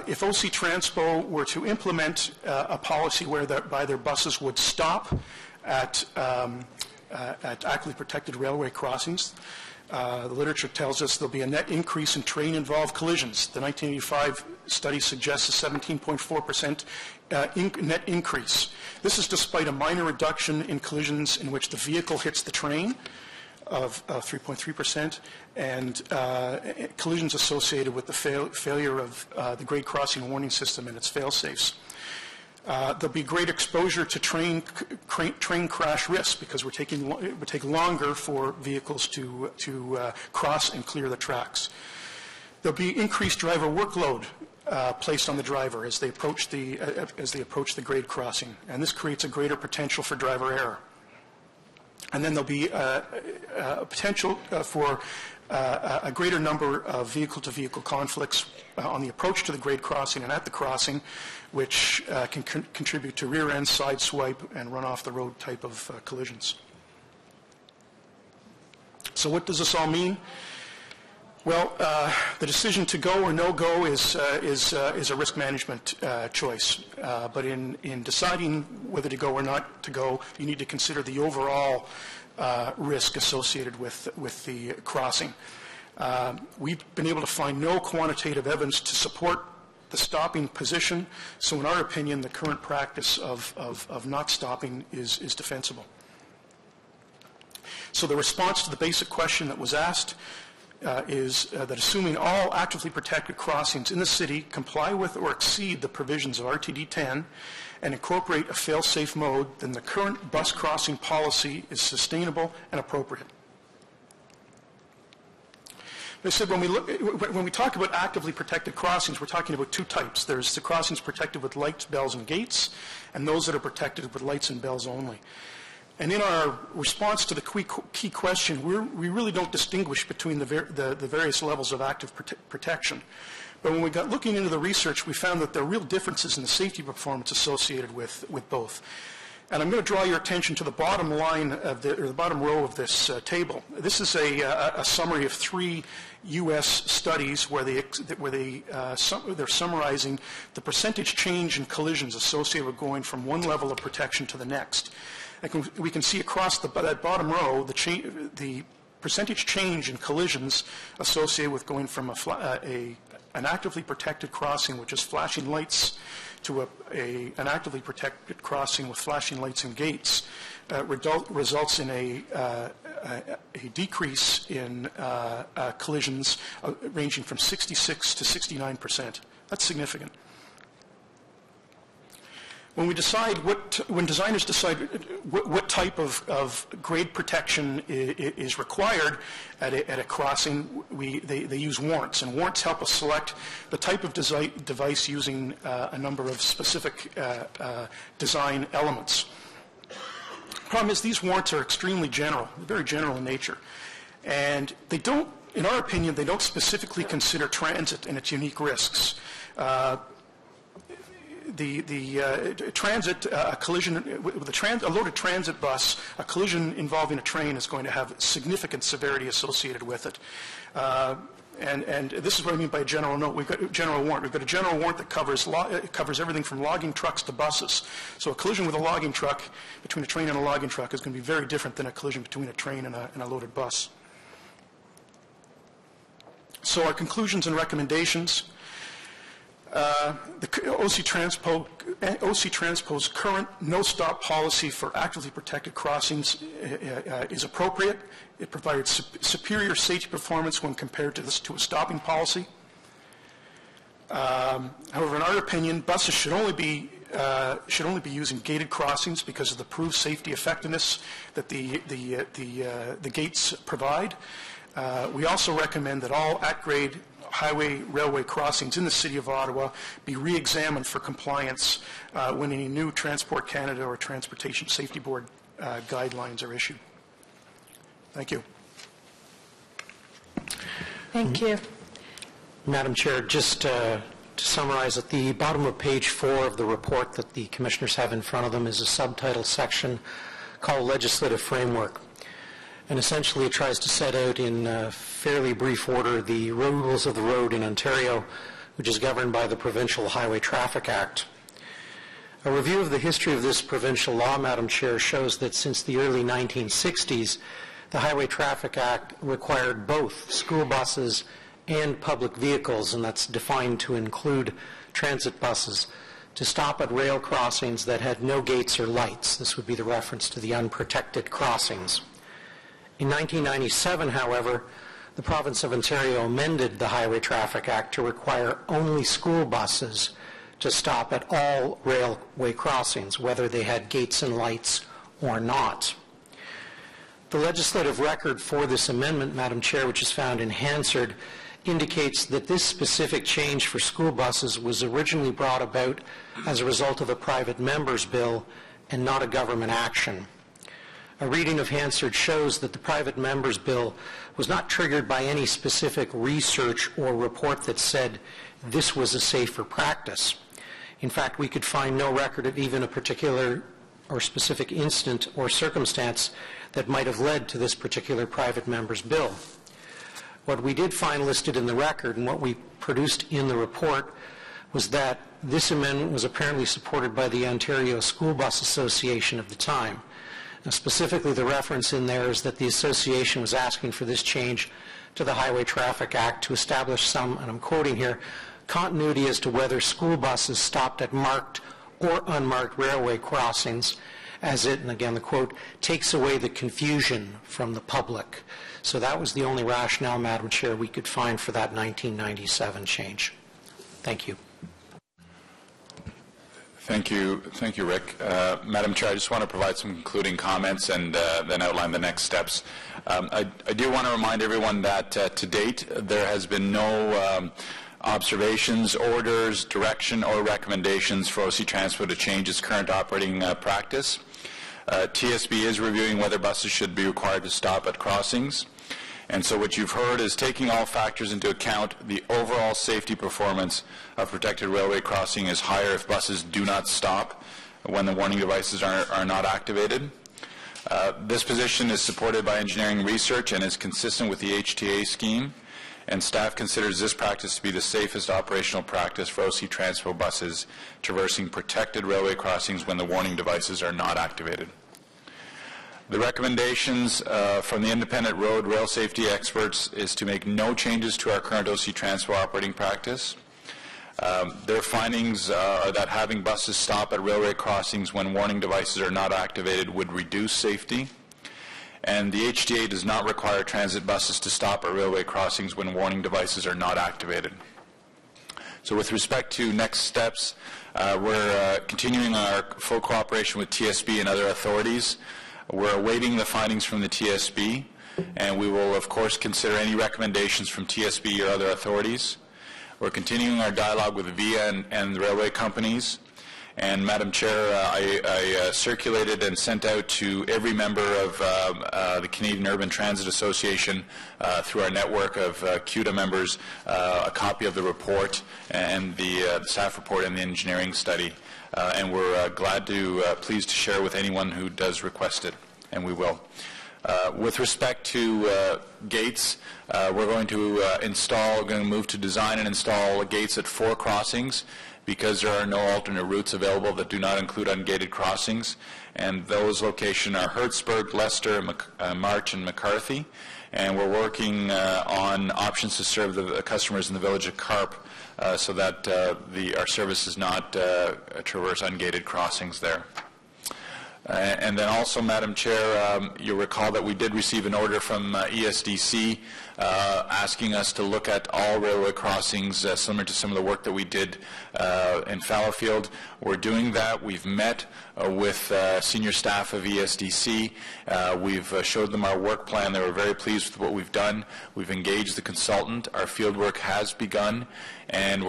If OC Transpo were to implement a policy whereby their buses would stop at actively protected railway crossings, the literature tells us there'll be a net increase in train-involved collisions. The 1985 study suggests a 17.4% net increase. This is despite a minor reduction in collisions in which the vehicle hits the train of 3.3%, and collisions associated with the failure of the grade crossing warning system and its fail-safes. There'll be great exposure to train crash risk because it would take longer for vehicles to cross and clear the tracks. There'll be increased driver workload placed on the driver as they approach the grade crossing, and this creates a greater potential for driver error. And then there'll be a potential for a greater number of vehicle-to-vehicle conflicts on the approach to the grade crossing and at the crossing, which can contribute to rear-end, side swipe, and run-off-the-road type of collisions. So what does this all mean? Well, the decision to go or no go is a risk management choice. But in deciding whether to go or not to go, you need to consider the overall risk associated with the crossing. We've been able to find no quantitative evidence to support the stopping position. So in our opinion, the current practice of not stopping is defensible. So the response to the basic question that was asked is that assuming all actively protected crossings in the city comply with or exceed the provisions of RTD 10 and incorporate a fail-safe mode, then the current bus crossing policy is sustainable and appropriate. I said when we talk about actively protected crossings, we're talking about two types. There's the crossings protected with lights, bells, and gates, and those that are protected with lights and bells only. And in our response to the key question, we really don't distinguish between the various levels of active protection. But when we got looking into the research, we found that there are real differences in the safety performance associated with both. And I'm going to draw your attention to the bottom line of the bottom row of this table. This is a summary of 3 U.S. studies where they're summarizing the percentage change in collisions associated with going from one level of protection to the next. We can see across that bottom row the percentage change in collisions associated with going from an actively protected crossing with just flashing lights to an actively protected crossing with flashing lights and gates results in a decrease in collisions ranging from 66 to 69%. That's significant. When designers decide what type of grade protection is required at a crossing, they use warrants, and warrants help us select the type of device using a number of specific design elements. The problem is these warrants are extremely general, very general in nature, and they don't, in our opinion, they don't specifically consider transit and its unique risks. A collision with a loaded transit bus, a collision involving a train is going to have significant severity associated with it. And this is what I mean by a general note. We've got a general warrant. We've got a general warrant that covers everything from logging trucks to buses. So a collision with a logging truck, between a train and a logging truck, is going to be very different than a collision between a train and a loaded bus. So our conclusions and recommendations. The OC Transpo's current no-stop policy for actively protected crossings is appropriate. It provides superior safety performance when compared to a stopping policy. However, in our opinion, buses should only be used in gated crossings because of the proved safety effectiveness that the gates provide. We also recommend that all at-grade highway railway crossings in the City of Ottawa be re-examined for compliance when any new Transport Canada or Transportation Safety Board guidelines are issued. Thank you. Thank you. Madam Chair, just to summarize, at the bottom of page 4 of the report that the commissioners have in front of them is a subtitle section called Legislative Framework. And essentially it tries to set out in fairly brief order the rules of the road in Ontario, which is governed by the Provincial Highway Traffic Act. A review of the history of this provincial law, Madam Chair, shows that since the early 1960s, the Highway Traffic Act required both school buses and public vehicles, and that's defined to include transit buses, to stop at rail crossings that had no gates or lights. This would be the reference to the unprotected crossings. In 1997, however, the province of Ontario amended the Highway Traffic Act to require only school buses to stop at all railway crossings, whether they had gates and lights or not. The legislative record for this amendment, Madam Chair, which is found in Hansard, indicates that this specific change for school buses was originally brought about as a result of a private member's bill and not a government action. A reading of Hansard shows that the private member's bill was not triggered by any specific research or report that said this was a safer practice. In fact, we could find no record of even a particular or specific incident or circumstance that might have led to this particular private member's bill. What we did find listed in the record and what we produced in the report was that this amendment was apparently supported by the Ontario School Bus Association of the time. Now, specifically, the reference in there is that the association was asking for this change to the Highway Traffic Act to establish some, and I'm quoting here, continuity as to whether school buses stopped at marked or unmarked railway crossings, as it, and again the quote, takes away the confusion from the public. So that was the only rationale, Madam Chair, we could find for that 1997 change. Thank you. Thank you, Rick. Madam Chair, I just want to provide some concluding comments and then outline the next steps. I do want to remind everyone that to date there has been no observations, orders, direction, or recommendations for OC Transpo to change its current operating practice. TSB is reviewing whether buses should be required to stop at crossings. And so what you've heard is taking all factors into account, the overall safety performance of protected railway crossing is higher if buses do not stop when the warning devices are not activated. This position is supported by engineering research and is consistent with the HTA scheme, and staff considers this practice to be the safest operational practice for OC Transpo buses traversing protected railway crossings when the warning devices are not activated. The recommendations from the independent rail safety experts is to make no changes to our current OC Transpo operating practice. Their findings are that having buses stop at railway crossings when warning devices are not activated would reduce safety, and the HTA does not require transit buses to stop at railway crossings when warning devices are not activated. So with respect to next steps, we're continuing our full cooperation with TSB and other authorities. We're awaiting the findings from the TSB, and we will, of course, consider any recommendations from TSB or other authorities. We're continuing our dialogue with VIA and the railway companies. And, Madam Chair, I circulated and sent out to every member of the Canadian Urban Transit Association through our network of CUTA members a copy of the report and the staff report and the engineering study. And we're pleased to share with anyone who does request it, and we will. With respect to gates, we're going to move to design and install gates at 4 crossings because there are no alternate routes available that do not include ungated crossings. And those locations are Hertzburg, Leicester, March, and McCarthy. And we're working on options to serve the customers in the village of Carp so that our service does not traverse ungated crossings there. And then also, Madam Chair, you'll recall that we did receive an order from ESDC asking us to look at all railway crossings similar to some of the work that we did in Fallowfield. We're doing that. We've met with senior staff of ESDC. We've showed them our work plan. They were very pleased with what we've done. We've engaged the consultant. Our field work has begun, and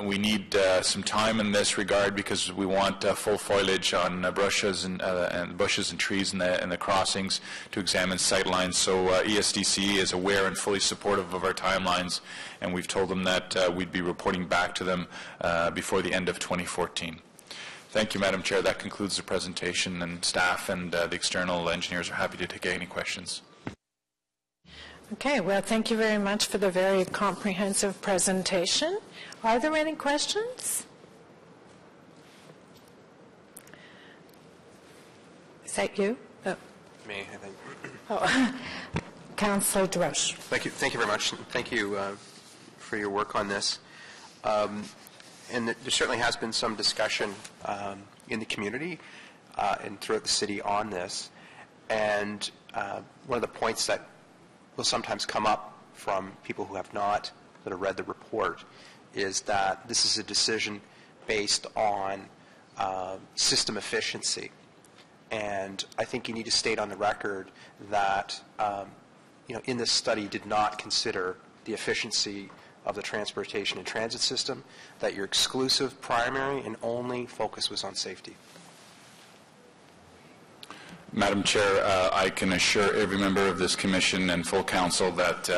we need some time in this regard because we want full foliage on bushes and trees in the crossings to examine sight lines. So ESDC is aware and fully supportive of our timelines, and we've told them that we'd be reporting back to them before the end of 2014. Thank you, Madam Chair. That concludes the presentation, and staff and the external engineers are happy to take any questions. Okay, well, thank you very much for the very comprehensive presentation. Are there any questions? Is that you? Oh. Me, I think. Oh. Councillor Drosh. Thank you very much. Thank you for your work on this. And there certainly has been some discussion in the community and throughout the city on this. And one of the points that will sometimes come up from people who have not that have read the report is that this is a decision based on system efficiency. And I think you need to state on the record that in this study did not consider the efficiency of the transportation and transit system, that your exclusive primary and only focus was on safety. Madam Chair, I can assure every member of this commission and full council that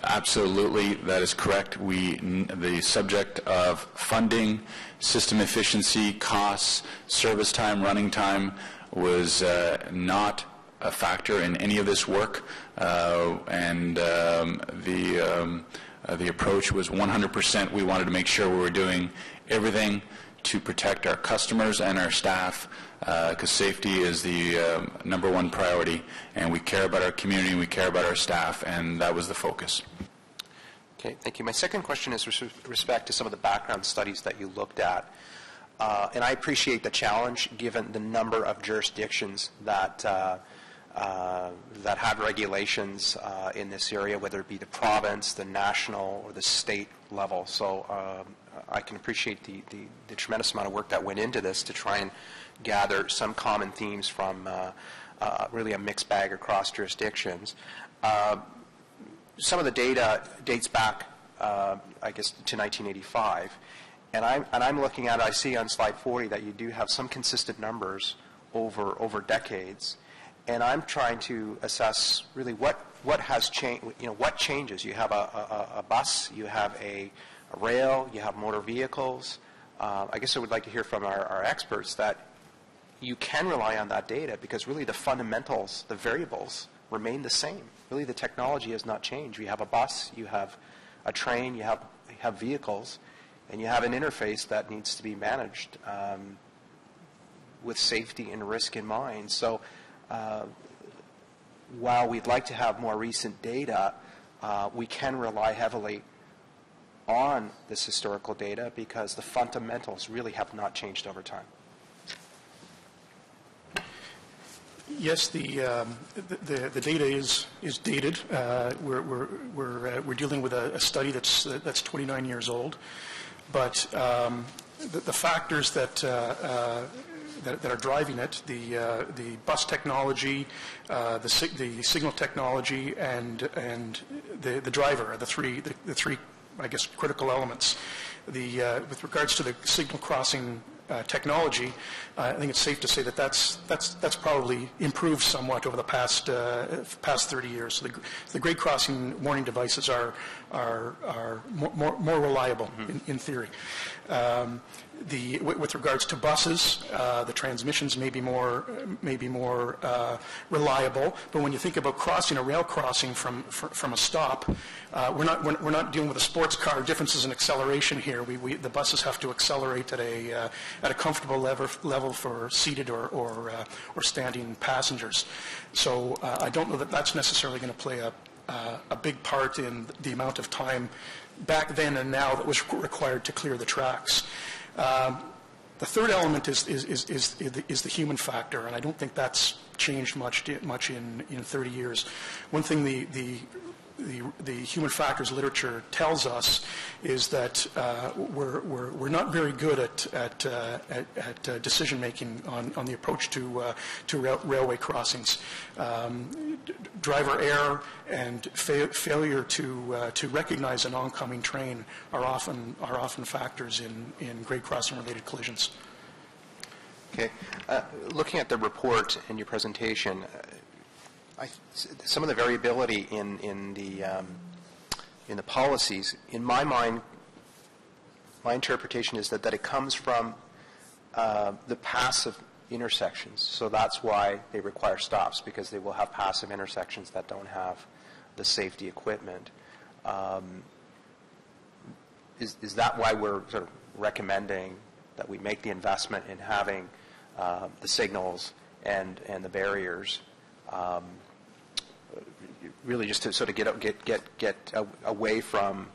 absolutely that is correct. The subject of funding, system efficiency, costs, service time, running time was not a factor in any of this work, and the approach was 100%. We wanted to make sure we were doing everything to protect our customers and our staff, because safety is the #1 priority, and we care about our community, we care about our staff, and that was the focus. Okay, thank you. My second question is with respect to some of the background studies that you looked at. And I appreciate the challenge given the number of jurisdictions that have regulations in this area, whether it be the province, the national, or the state level. So I can appreciate the tremendous amount of work that went into this to try and gather some common themes from really a mixed bag across jurisdictions. Some of the data dates back, I guess, to 1985. And I'm looking at, I see on slide 40 that you do have some consistent numbers over decades. And I'm trying to assess really what has changed, what changes. You have a bus, you have a rail, you have motor vehicles. I guess I would like to hear from our experts that you can rely on that data because really the fundamentals, the variables, remain the same. Really the technology has not changed. You have a bus, you have a train, you have vehicles, and you have an interface that needs to be managed with safety and risk in mind. So while we'd like to have more recent data, we can rely heavily on this historical data because the fundamentals really have not changed over time. Yes, the data is dated. We're dealing with a study that's 29 years old, but the factors that are driving it, the bus technology, the signal technology, and the driver are the three I guess critical elements. With regards to the signal crossing technology, I think it's safe to say that that's probably improved somewhat over the past 30 years. So the grade crossing warning devices are more reliable in theory. With regards to buses, the transmissions may be more reliable. But when you think about crossing a rail crossing from a stop, we're not dealing with a sports car differences in acceleration here. The buses have to accelerate at a comfortable level for seated or standing passengers. So I don't know that that's necessarily going to play a big part in the amount of time back then and now that was required to clear the tracks. The third element is the human factor, and I don't think that's changed much in 30 years. One thing the human factors literature tells us is that we're not very good at decision making on the approach to railway crossings. Driver error and failure to recognize an oncoming train are often factors in grade crossing related collisions. Okay, looking at the report in your presentation. Some of the variability in the policies, in my mind, my interpretation is that it comes from the passive intersections. So that's why they require stops, because they will have passive intersections that don't have the safety equipment. Is that why we're sort of recommending that we make the investment in having the signals and the barriers? Really just to sort of get away from,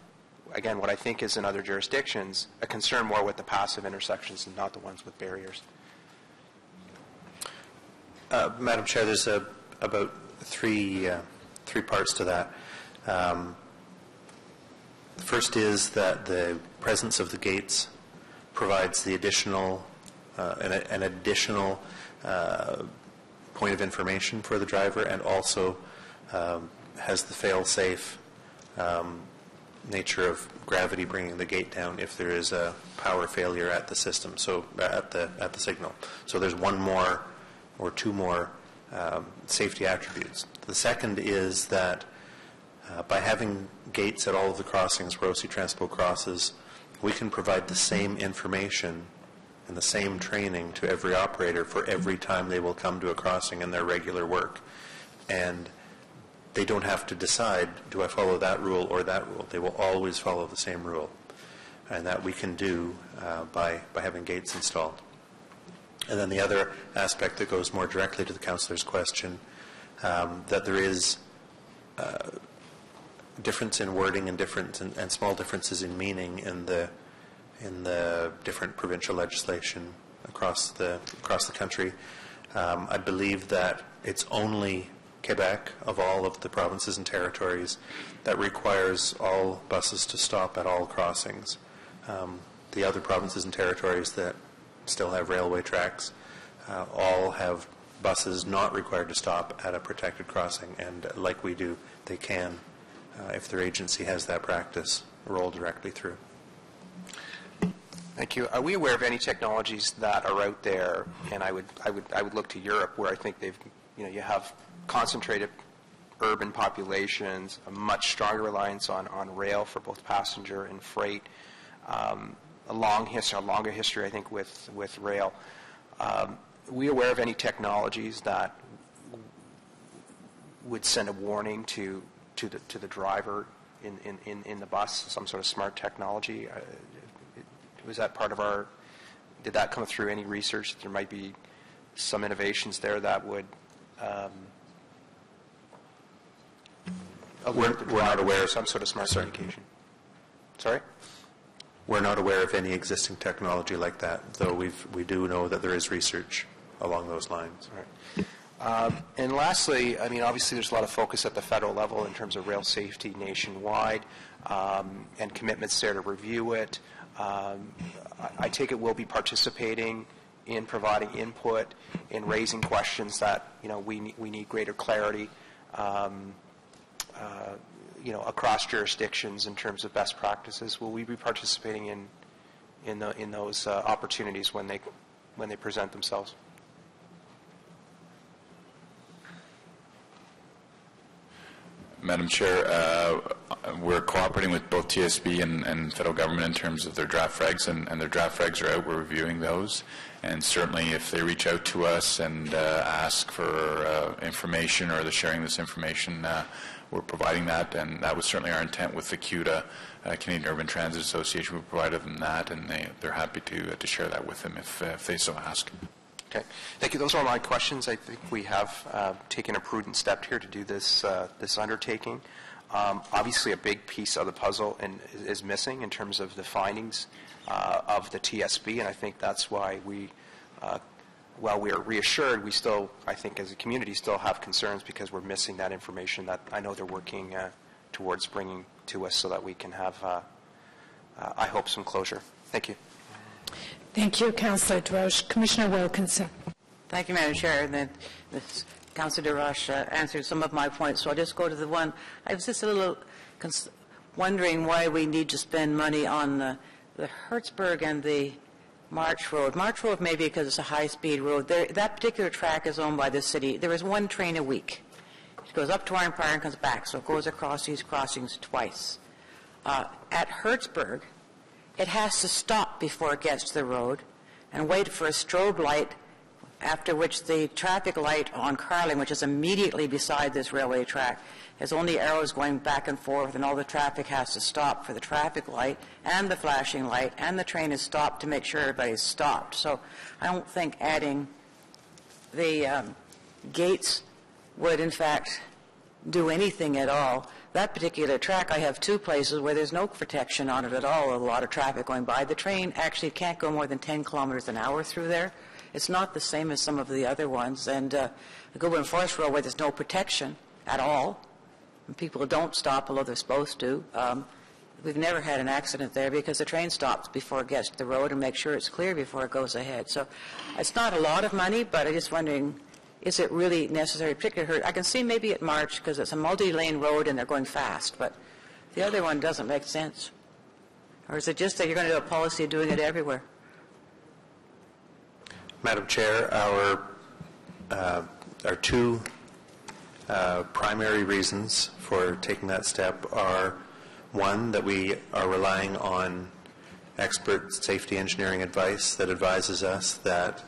again, what I think is in other jurisdictions, a concern more with the passive intersections and not the ones with barriers. Madam Chair, there's about three parts to that. The first is that the presence of the gates provides the additional an additional point of information for the driver, and also has the fail-safe nature of gravity bringing the gate down if there is a power failure at the system, so at the signal. So there's one more or two more safety attributes. The second is that by having gates at all of the crossings where OC Transpo crosses, we can provide the same information and the same training to every operator for every time they will come to a crossing in their regular work. And they don't have to decide, do I follow that rule or that rule? They will always follow the same rule. And that we can do by having gates installed. And then the other aspect that goes more directly to the councillor's question, that there is difference in wording and small differences in meaning in the different provincial legislation across the country. I believe that it's only Quebec, of all of the provinces and territories, that requires all buses to stop at all crossings. The other provinces and territories that still have railway tracks all have buses not required to stop at a protected crossing, and like we do, they can, if their agency has that practice, roll directly through. Thank you. Are we aware of any technologies that are out there? And I would look to Europe, where I think you have concentrated urban populations, a much stronger reliance on rail for both passenger and freight. longer history, I think, with rail. We aware of any technologies that would send a warning to the driver in the bus, some sort of smart technology? Was that part of our? Did that come through any research that there might be some innovations there that would alert the driver? We're not aware of some sort of smart communication. Sorry? We're not aware of any existing technology like that, though we do know that there is research along those lines. All right. And lastly, I mean, obviously there's a lot of focus at the federal level in terms of rail safety nationwide and commitments there to review it. I take it we'll be participating in providing input, in raising questions that, we need greater clarity, across jurisdictions in terms of best practices. Will we be participating in those opportunities when they present themselves? Madam Chair, we're cooperating with both TSB and federal government in terms of their draft regs, and their draft regs are out. We're reviewing those, and certainly if they reach out to us and ask for information or they're sharing this information, we're providing that, and that was certainly our intent with the CUTA, Canadian Urban Transit Association. We provided them that, and they're happy to share that with them if they so ask. Okay. Thank you. Those are all my questions. I think we have taken a prudent step here to do this undertaking. Obviously, a big piece of the puzzle is missing in terms of the findings of the TSB, and I think that's why while we are reassured, we still, I think, as a community, still have concerns because we're missing that information that I know they're working towards bringing to us so that we can have, I hope, some closure. Thank you. Thank you, Councillor DeRoche. Commissioner Wilkinson. Thank you, Madam Chair. And then Councillor DeRoche answered some of my points, so I'll just go to the one. I was just a little wondering why we need to spend money on the Hertzberg and the March Road. March Road maybe because it's a high-speed road. That particular track is owned by the city. There is one train a week. It goes up to Iron Park and comes back, so it goes across these crossings twice. At Hertzberg, it has to stop before it gets to the road and wait for a strobe light, after which the traffic light on Carling, which is immediately beside this railway track, has only arrows going back and forth, and all the traffic has to stop for the traffic light and the flashing light, and the train is stopped to make sure everybody's stopped. So I don't think adding the gates would, in fact, do anything at all. That particular track, I have two places where there's no protection on it at all, a lot of traffic going by. The train actually can't go more than 10 kilometers an hour through there. It's not the same as some of the other ones. And the Goulburn Forest Road, where there's no protection at all, and people don't stop, although they're supposed to, we've never had an accident there because the train stops before it gets to the road and makes sure it's clear before it goes ahead. So it's not a lot of money, but I'm just wondering, is it really necessary? Particularly, I can see maybe at March because it's a multi-lane road and they're going fast, but the other one doesn't make sense. Or is it just that you're going to do a policy of doing it everywhere? Madam Chair, our two primary reasons for taking that step are, one, that we are relying on expert safety engineering advice that advises us that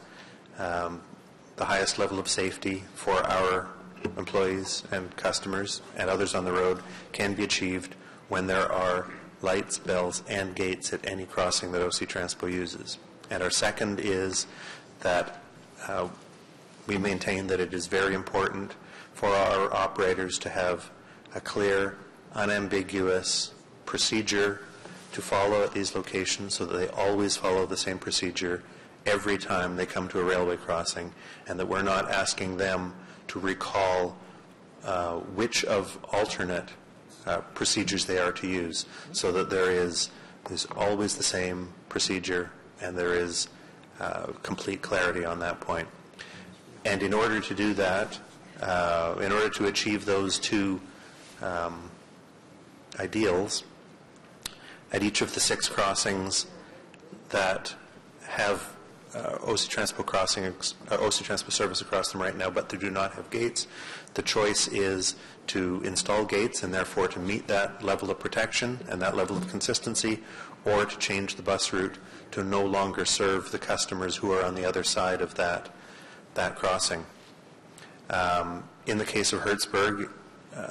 the highest level of safety for our employees and customers and others on the road can be achieved when there are lights, bells, and gates at any crossing that OC Transpo uses. And our second is that we maintain that it is very important for our operators to have a clear, unambiguous procedure to follow at these locations so that they always follow the same procedure every time they come to a railway crossing, and that we're not asking them to recall which of alternate procedures they are to use, so that there's always the same procedure and there is complete clarity on that point. And in order to do that, in order to achieve those two ideals, at each of the 6 crossings that have OC Transpo service across them right now, but they do not have gates. The choice is to install gates and therefore to meet that level of protection and that level of consistency, or to change the bus route to no longer serve the customers who are on the other side of that crossing. In the case of Hertzberg,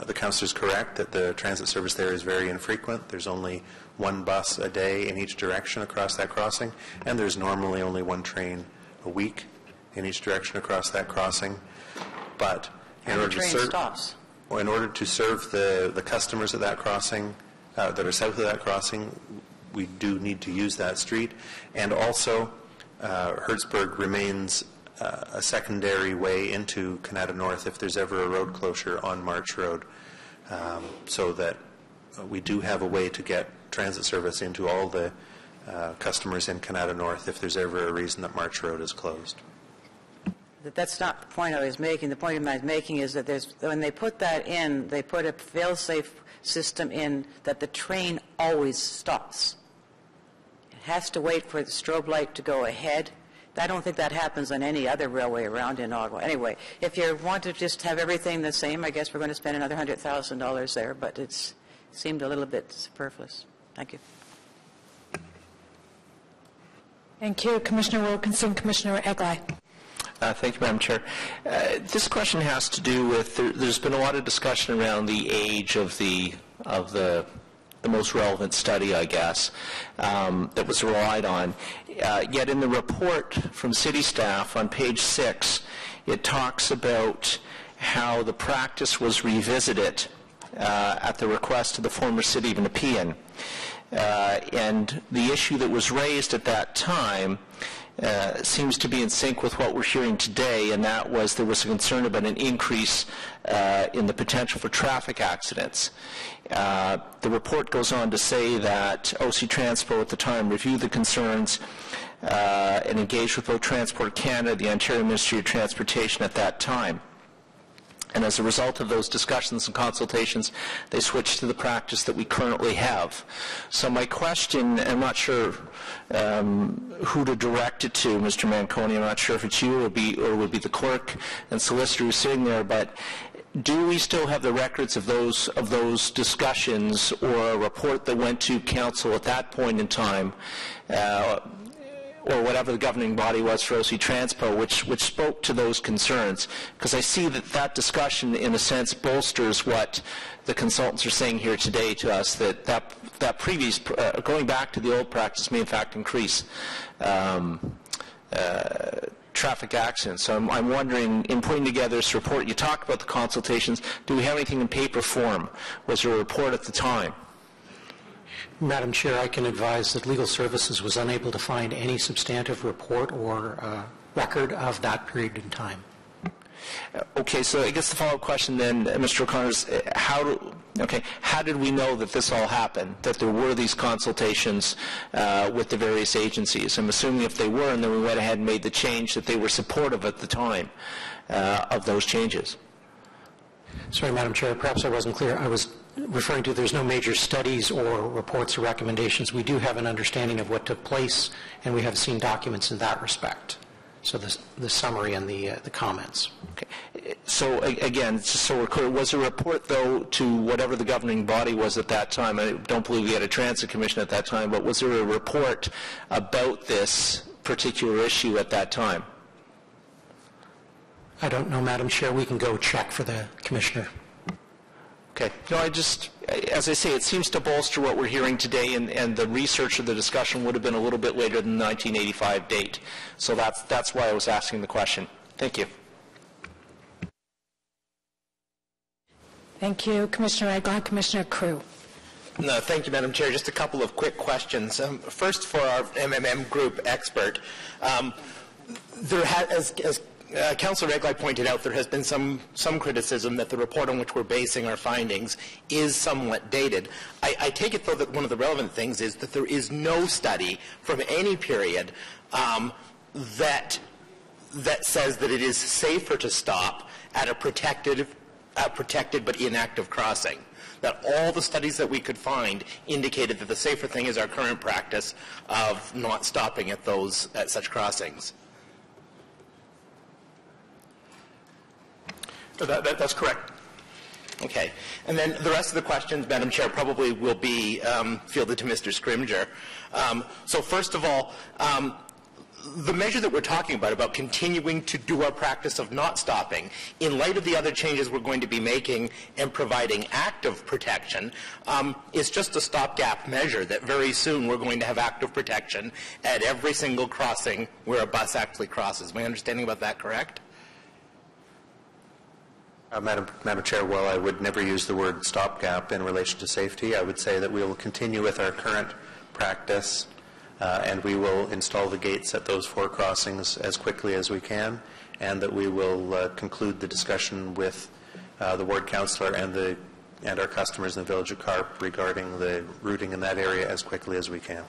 the councillor is correct that the transit service there is very infrequent. There's only one bus a day in each direction across that crossing, and there's normally only one train a week in each direction across that crossing. But in order to serve the customers at that crossing that are south of that crossing, we do need to use that street. And also, Hertzberg remains a secondary way into Canada North if there's ever a road closure on March Road, so that we do have a way to get transit service into all the customers in Canada North if there's ever a reason that March Road is closed. That's not the point I was making. The point I was making is that when they put that in, they put a fail-safe system in that the train always stops. It has to wait for the strobe light to go ahead. I don't think that happens on any other railway around in Ottawa. Anyway, if you want to just have everything the same, I guess we're going to spend another $100,000 there, but it seemed a little bit superfluous. Thank you. Thank you. Commissioner Wilkinson, Commissioner Eglai. Thank you, Madam Chair. This question has to do with, there's been a lot of discussion around the age of the most relevant study, I guess, that was relied on. Yet in the report from city staff on page 6, it talks about how the practice was revisited at the request of the former city of Nepean. And the issue that was raised at that time seems to be in sync with what we're hearing today, and that was there was a concern about an increase in the potential for traffic accidents. The report goes on to say that OC Transpo at the time reviewed the concerns and engaged with both Transport Canada, the Ontario Ministry of Transportation at that time. And as a result of those discussions and consultations, they switched to the practice that we currently have. So my question, I'm not sure who to direct it to, Mr. Manconi. I'm not sure if it's you or would be the clerk and solicitor who's sitting there, but do we still have the records of those discussions or a report that went to council at that point in time, or whatever the governing body was for OC Transpo, which spoke to those concerns? Because I see that discussion, in a sense, bolsters what the consultants are saying here today to us, that previous, going back to the old practice, may in fact increase traffic accidents. So I'm wondering, in putting together this report, you talk about the consultations, do we have anything in paper form? Was there a report at the time? Madam Chair, I can advise that Legal Services was unable to find any substantive report or record of that period in time. Okay, so I guess the follow-up question then, Mr. O'Connor, is how did we know that this all happened, that there were these consultations with the various agencies? I'm assuming if they were, and then we went ahead and made the change, that they were supportive at the time of those changes. Sorry, Madam Chair, perhaps I wasn't clear. I was referring to there's no major studies or reports or recommendations. We do have an understanding of what took place, and we have seen documents in that respect. So the summary and the comments. Okay. So again, just so we're clear, was a report, though, to whatever the governing body was at that time? I don't believe we had a transit commission at that time, but was there a report about this particular issue at that time? I don't know, Madam Chair. We can go check for the Commissioner. Okay. No, as I say, it seems to bolster what we're hearing today, and the research or the discussion would have been a little bit later than the 1985 date. So that's why I was asking the question. Thank you. Thank you, Commissioner Eglai. Commissioner Crew. No, thank you, Madam Chair. Just a couple of quick questions. First, for our MMM group expert, as Councillor Eglai pointed out, there has been some criticism that the report on which we're basing our findings is somewhat dated. I take it, though, that one of the relevant things is that there is no study from any period that says that it is safer to stop at a protected a protected but inactive crossing. That all the studies that we could find indicated that the safer thing is our current practice of not stopping at such crossings. That's correct. Okay. And then the rest of the questions, Madam Chair, probably will be fielded to Mr. Scrimgeour. So first of all, the measure that we're talking about continuing to do our practice of not stopping, in light of the other changes we're going to be making and providing active protection, is just a stopgap measure that very soon we're going to have active protection at every single crossing where a bus actually crosses. My understanding about that correct? Madam Chair, while I would never use the word stopgap in relation to safety, I would say that we will continue with our current practice and we will install the gates at those 4 crossings as quickly as we can, and that we will conclude the discussion with the ward councillor and our customers in the village of Carp regarding the routing in that area as quickly as we can.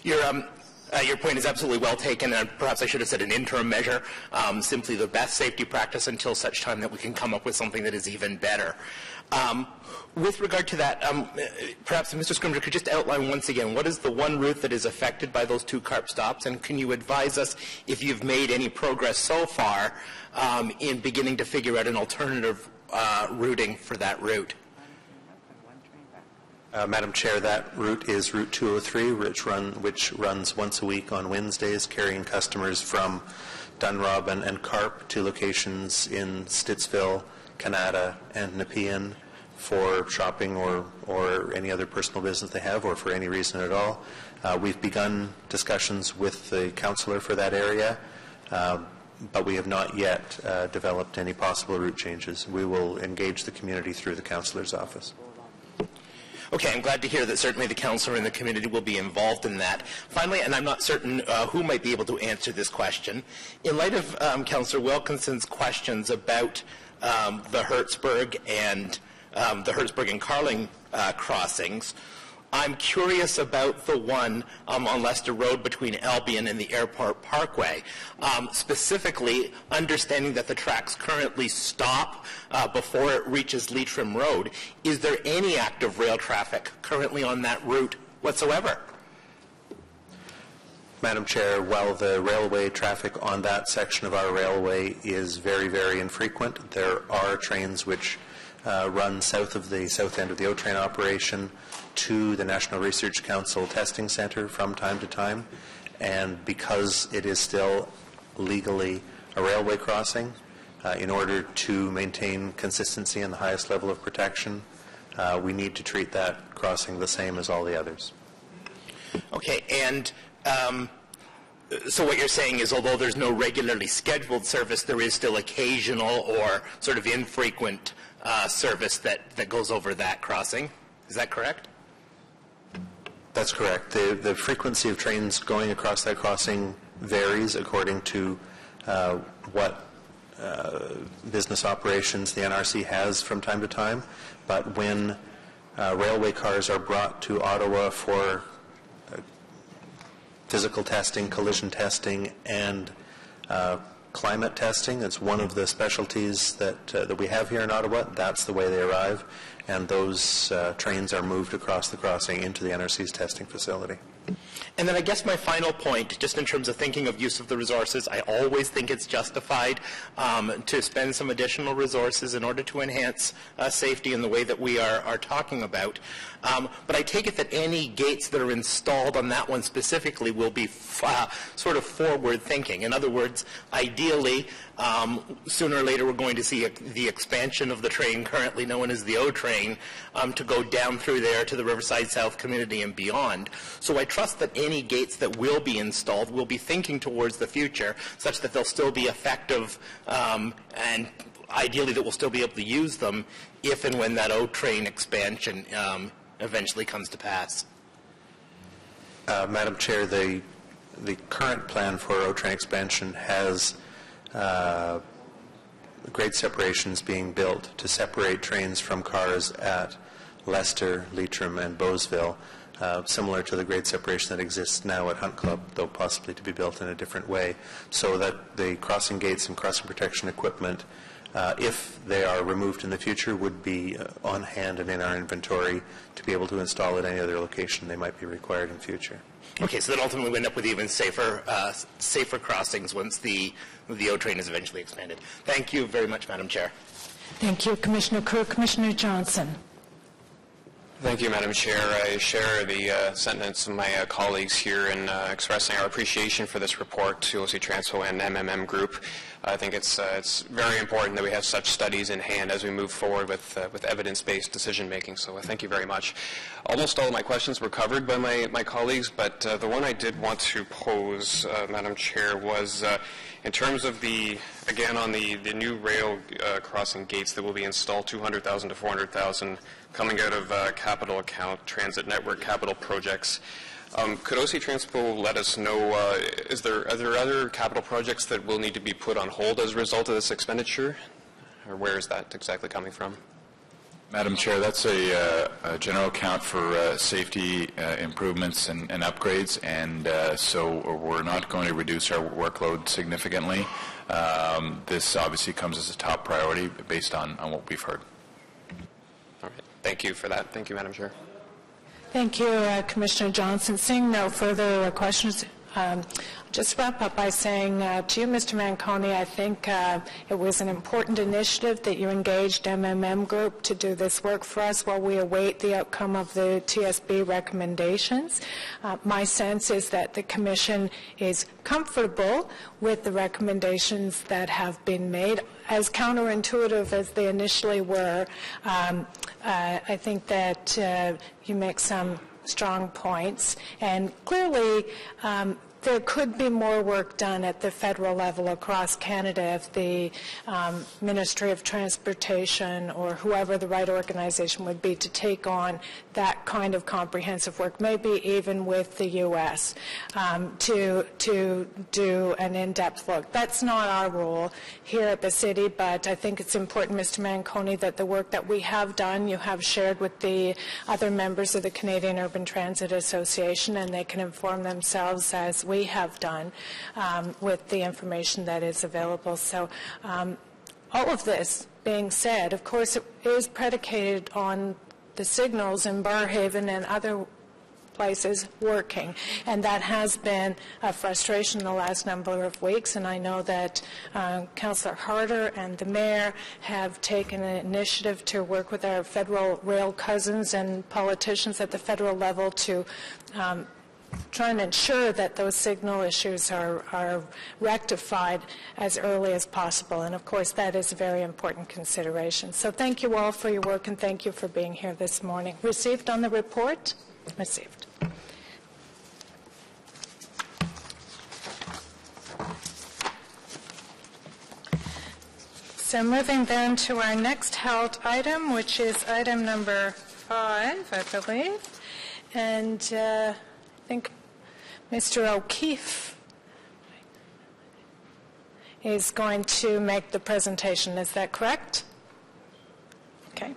Your point is absolutely well taken, and perhaps I should have said an interim measure, simply the best safety practice until such time that we can come up with something that is even better. With regard to that, perhaps Mr. Scrimgeour could just outline once again, what is the one route that is affected by those 2 CARP stops, and can you advise us if you've made any progress so far in beginning to figure out an alternative routing for that route? Madam Chair, that route is Route 203, which runs once a week on Wednesdays, carrying customers from Dunrob and Carp to locations in Stittsville, Canada, and Nepean for shopping or any other personal business they have, or for any reason at all. We've begun discussions with the councillor for that area, but we have not yet developed any possible route changes. We will engage the community through the councillor's office. Okay, I'm glad to hear that certainly the councillor and the community will be involved in that. Finally, and I'm not certain who might be able to answer this question, in light of Councillor Wilkinson's questions about the Hertzberg and Carling crossings, I'm curious about the one on Leicester Road between Albion and the Airport Parkway, specifically understanding that the tracks currently stop before it reaches Leitrim Road. Is there any active rail traffic currently on that route whatsoever? Madam Chair, while the railway traffic on that section of our railway is very, very infrequent, there are trains which run south of the south end of the O-Train operation to the National Research Council Testing Centre from time to time, and because it is still legally a railway crossing, in order to maintain consistency and the highest level of protection, we need to treat that crossing the same as all the others. Okay, and so what you're saying is, although there's no regularly scheduled service, there is still occasional or sort of infrequent service that goes over that crossing. Is that correct? That's correct. The frequency of trains going across that crossing varies according to what business operations the NRC has from time to time. But when railway cars are brought to Ottawa for physical testing, collision testing, and climate testing, it's one of the specialties that we have here in Ottawa. That's the way they arrive, and those trains are moved across the crossing into the NRC's testing facility. And then I guess my final point, just in terms of thinking of use of the resources, I always think it's justified to spend some additional resources in order to enhance safety in the way that we are talking about. But I take it that any gates that are installed on that one specifically will be sort of forward thinking. In other words, ideally, sooner or later we're going to see the expansion of the train currently known as the O-Train to go down through there to the Riverside South community and beyond. So I trust that any gates that will be installed will be thinking towards the future such that they'll still be effective and ideally that we'll still be able to use them if and when that O-Train expansion eventually comes to pass. Madam Chair, the current plan for O-Train expansion has grade separations being built to separate trains from cars at Leicester, Leitrim, and Bowesville, similar to the grade separation that exists now at Hunt Club, though possibly to be built in a different way, so that the crossing gates and crossing protection equipment if they are removed in the future, would be on hand and in our inventory to be able to install at any other location they might be required in future. Okay, so then ultimately we end up with even safer crossings once the O train is eventually expanded. Thank you very much, Madam Chair. Thank you, Commissioner Crew. Commissioner Johnson. Thank you, Madam Chair. I share the sentiments of my colleagues here in expressing our appreciation for this report to OC Transpo and MMM Group. I think it's very important that we have such studies in hand as we move forward with evidence-based decision-making, so thank you very much. Almost all of my questions were covered by my colleagues, but the one I did want to pose, Madam Chair, was in terms of again, on the new rail crossing gates that will be installed, 200,000 to 400,000 coming out of capital account transit network capital projects. Could OC Transpo let us know, are there other capital projects that will need to be put on hold as a result of this expenditure? Or where is that exactly coming from? Madam Chair, that's a general account for safety improvements and upgrades, and so we're not going to reduce our workload significantly. This obviously comes as a top priority based on what we've heard. All right. Thank you for that. Thank you, Madam Chair. Thank you, Commissioner Johnson. Seeing no further questions, just wrap up by saying to you, Mr. Manconi, I think it was an important initiative that you engaged MMM Group to do this work for us while we await the outcome of the TSB recommendations. My sense is that the Commission is comfortable with the recommendations that have been made. As counterintuitive as they initially were, I think that you make some strong points, and clearly there could be more work done at the federal level across Canada if the Ministry of Transportation or whoever the right organization would be to take on that kind of comprehensive work, maybe even with the U.S. To do an in-depth look. That's not our role here at the city, but I think it's important, Mr. Manconi, that the work that we have done, you have shared with the other members of the Canadian Urban Transit Association, and they can inform themselves as we have done with the information that is available. So all of this being said, of course, it is predicated on the signals in Barrhaven and other places working, and that has been a frustration the last number of weeks, and I know that Councillor Harder and the Mayor have taken an initiative to work with our federal rail cousins and politicians at the federal level to try and ensure that those signal issues are rectified as early as possible. And, of course, that is a very important consideration. So thank you all for your work, and thank you for being here this morning. Received on the report? Received. So moving then to our next held item, which is item number 5, I believe. And I think Mr. O'Keefe is going to make the presentation. Is that correct? Okay.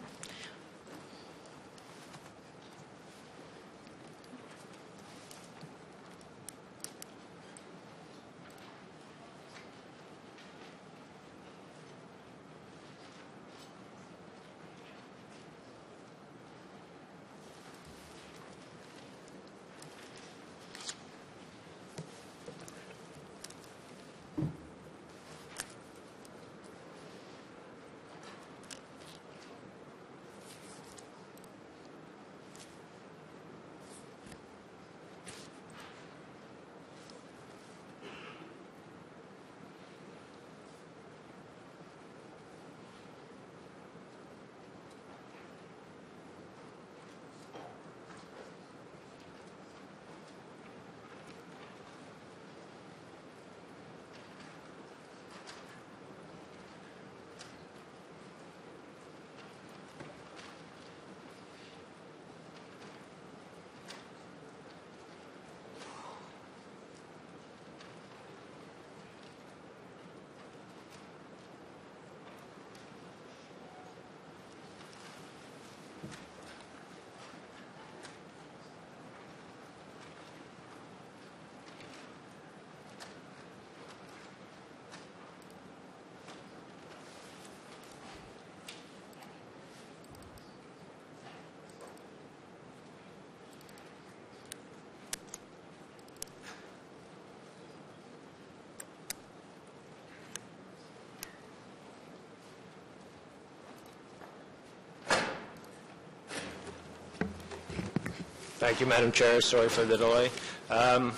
Thank you, Madam Chair. Sorry for the delay. I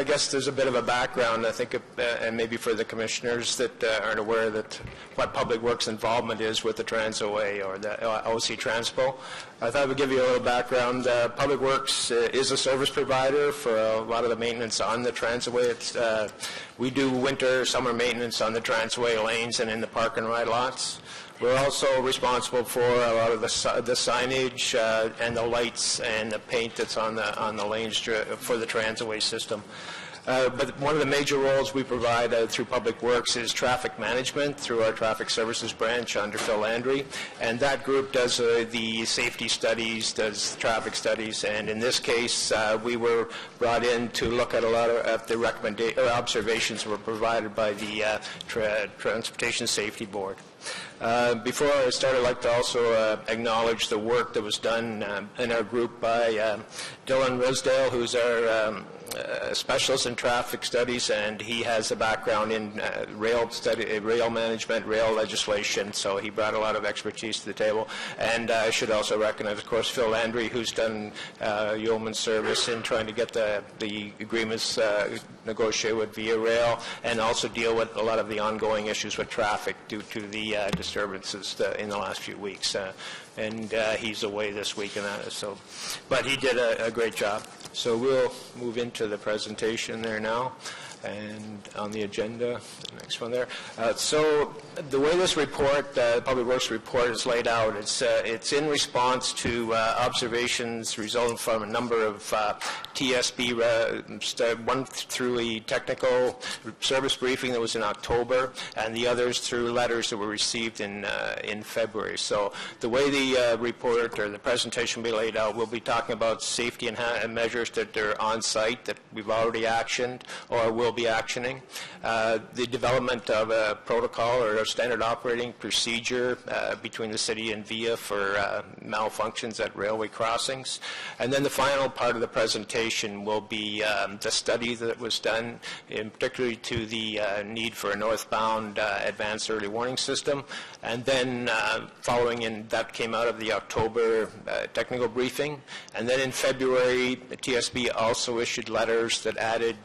guess there's a bit of a background, I think, and maybe for the commissioners that aren't aware that what Public Works involvement is with the Transway or the OC Transpo. I thought I would give you a little background. Public Works is a service provider for a lot of the maintenance on the Transway. We do winter, summer maintenance on the Transway lanes and in the park and ride lots. We're also responsible for a lot of the signage and the lights and the paint that's on the lanes for the Transway system. But one of the major roles we provide through Public Works is traffic management through our traffic services branch under Phil Landry, and that group does the safety studies, does traffic studies, and in this case we were brought in to look at a lot of the observations that were provided by the Transportation Safety Board. Before I start, I'd like to also acknowledge the work that was done in our group by Dylan Rosedale, who's our specialist in traffic studies, and he has a background in rail management, rail legislation, so he brought a lot of expertise to the table. And I should also recognize, of course, Phil Landry, who's done yeoman service in trying to get the agreements negotiated with Via Rail, and also deal with a lot of the ongoing issues with traffic due to the disturbances in the last few weeks. And he's away this week, and but he did a great job. So we'll move into the presentation there now, and on the agenda, the next one there. So the way this report, the Public Works report, is laid out, it's in response to observations resulting from a number of TSB, one through a technical service briefing that was in October, and the others through letters that were received in February. So the way the report or the presentation will be laid out, we'll be talking about safety and measures that are on site that we've already actioned or will be actioning, the development of a protocol or a standard operating procedure between the city and VIA for malfunctions at railway crossings, and then the final part of the presentation will be the study that was done, in particularly to the need for a northbound advanced early warning system, and then following in that came out of the October technical briefing, and then in February the TSB also issued letters that added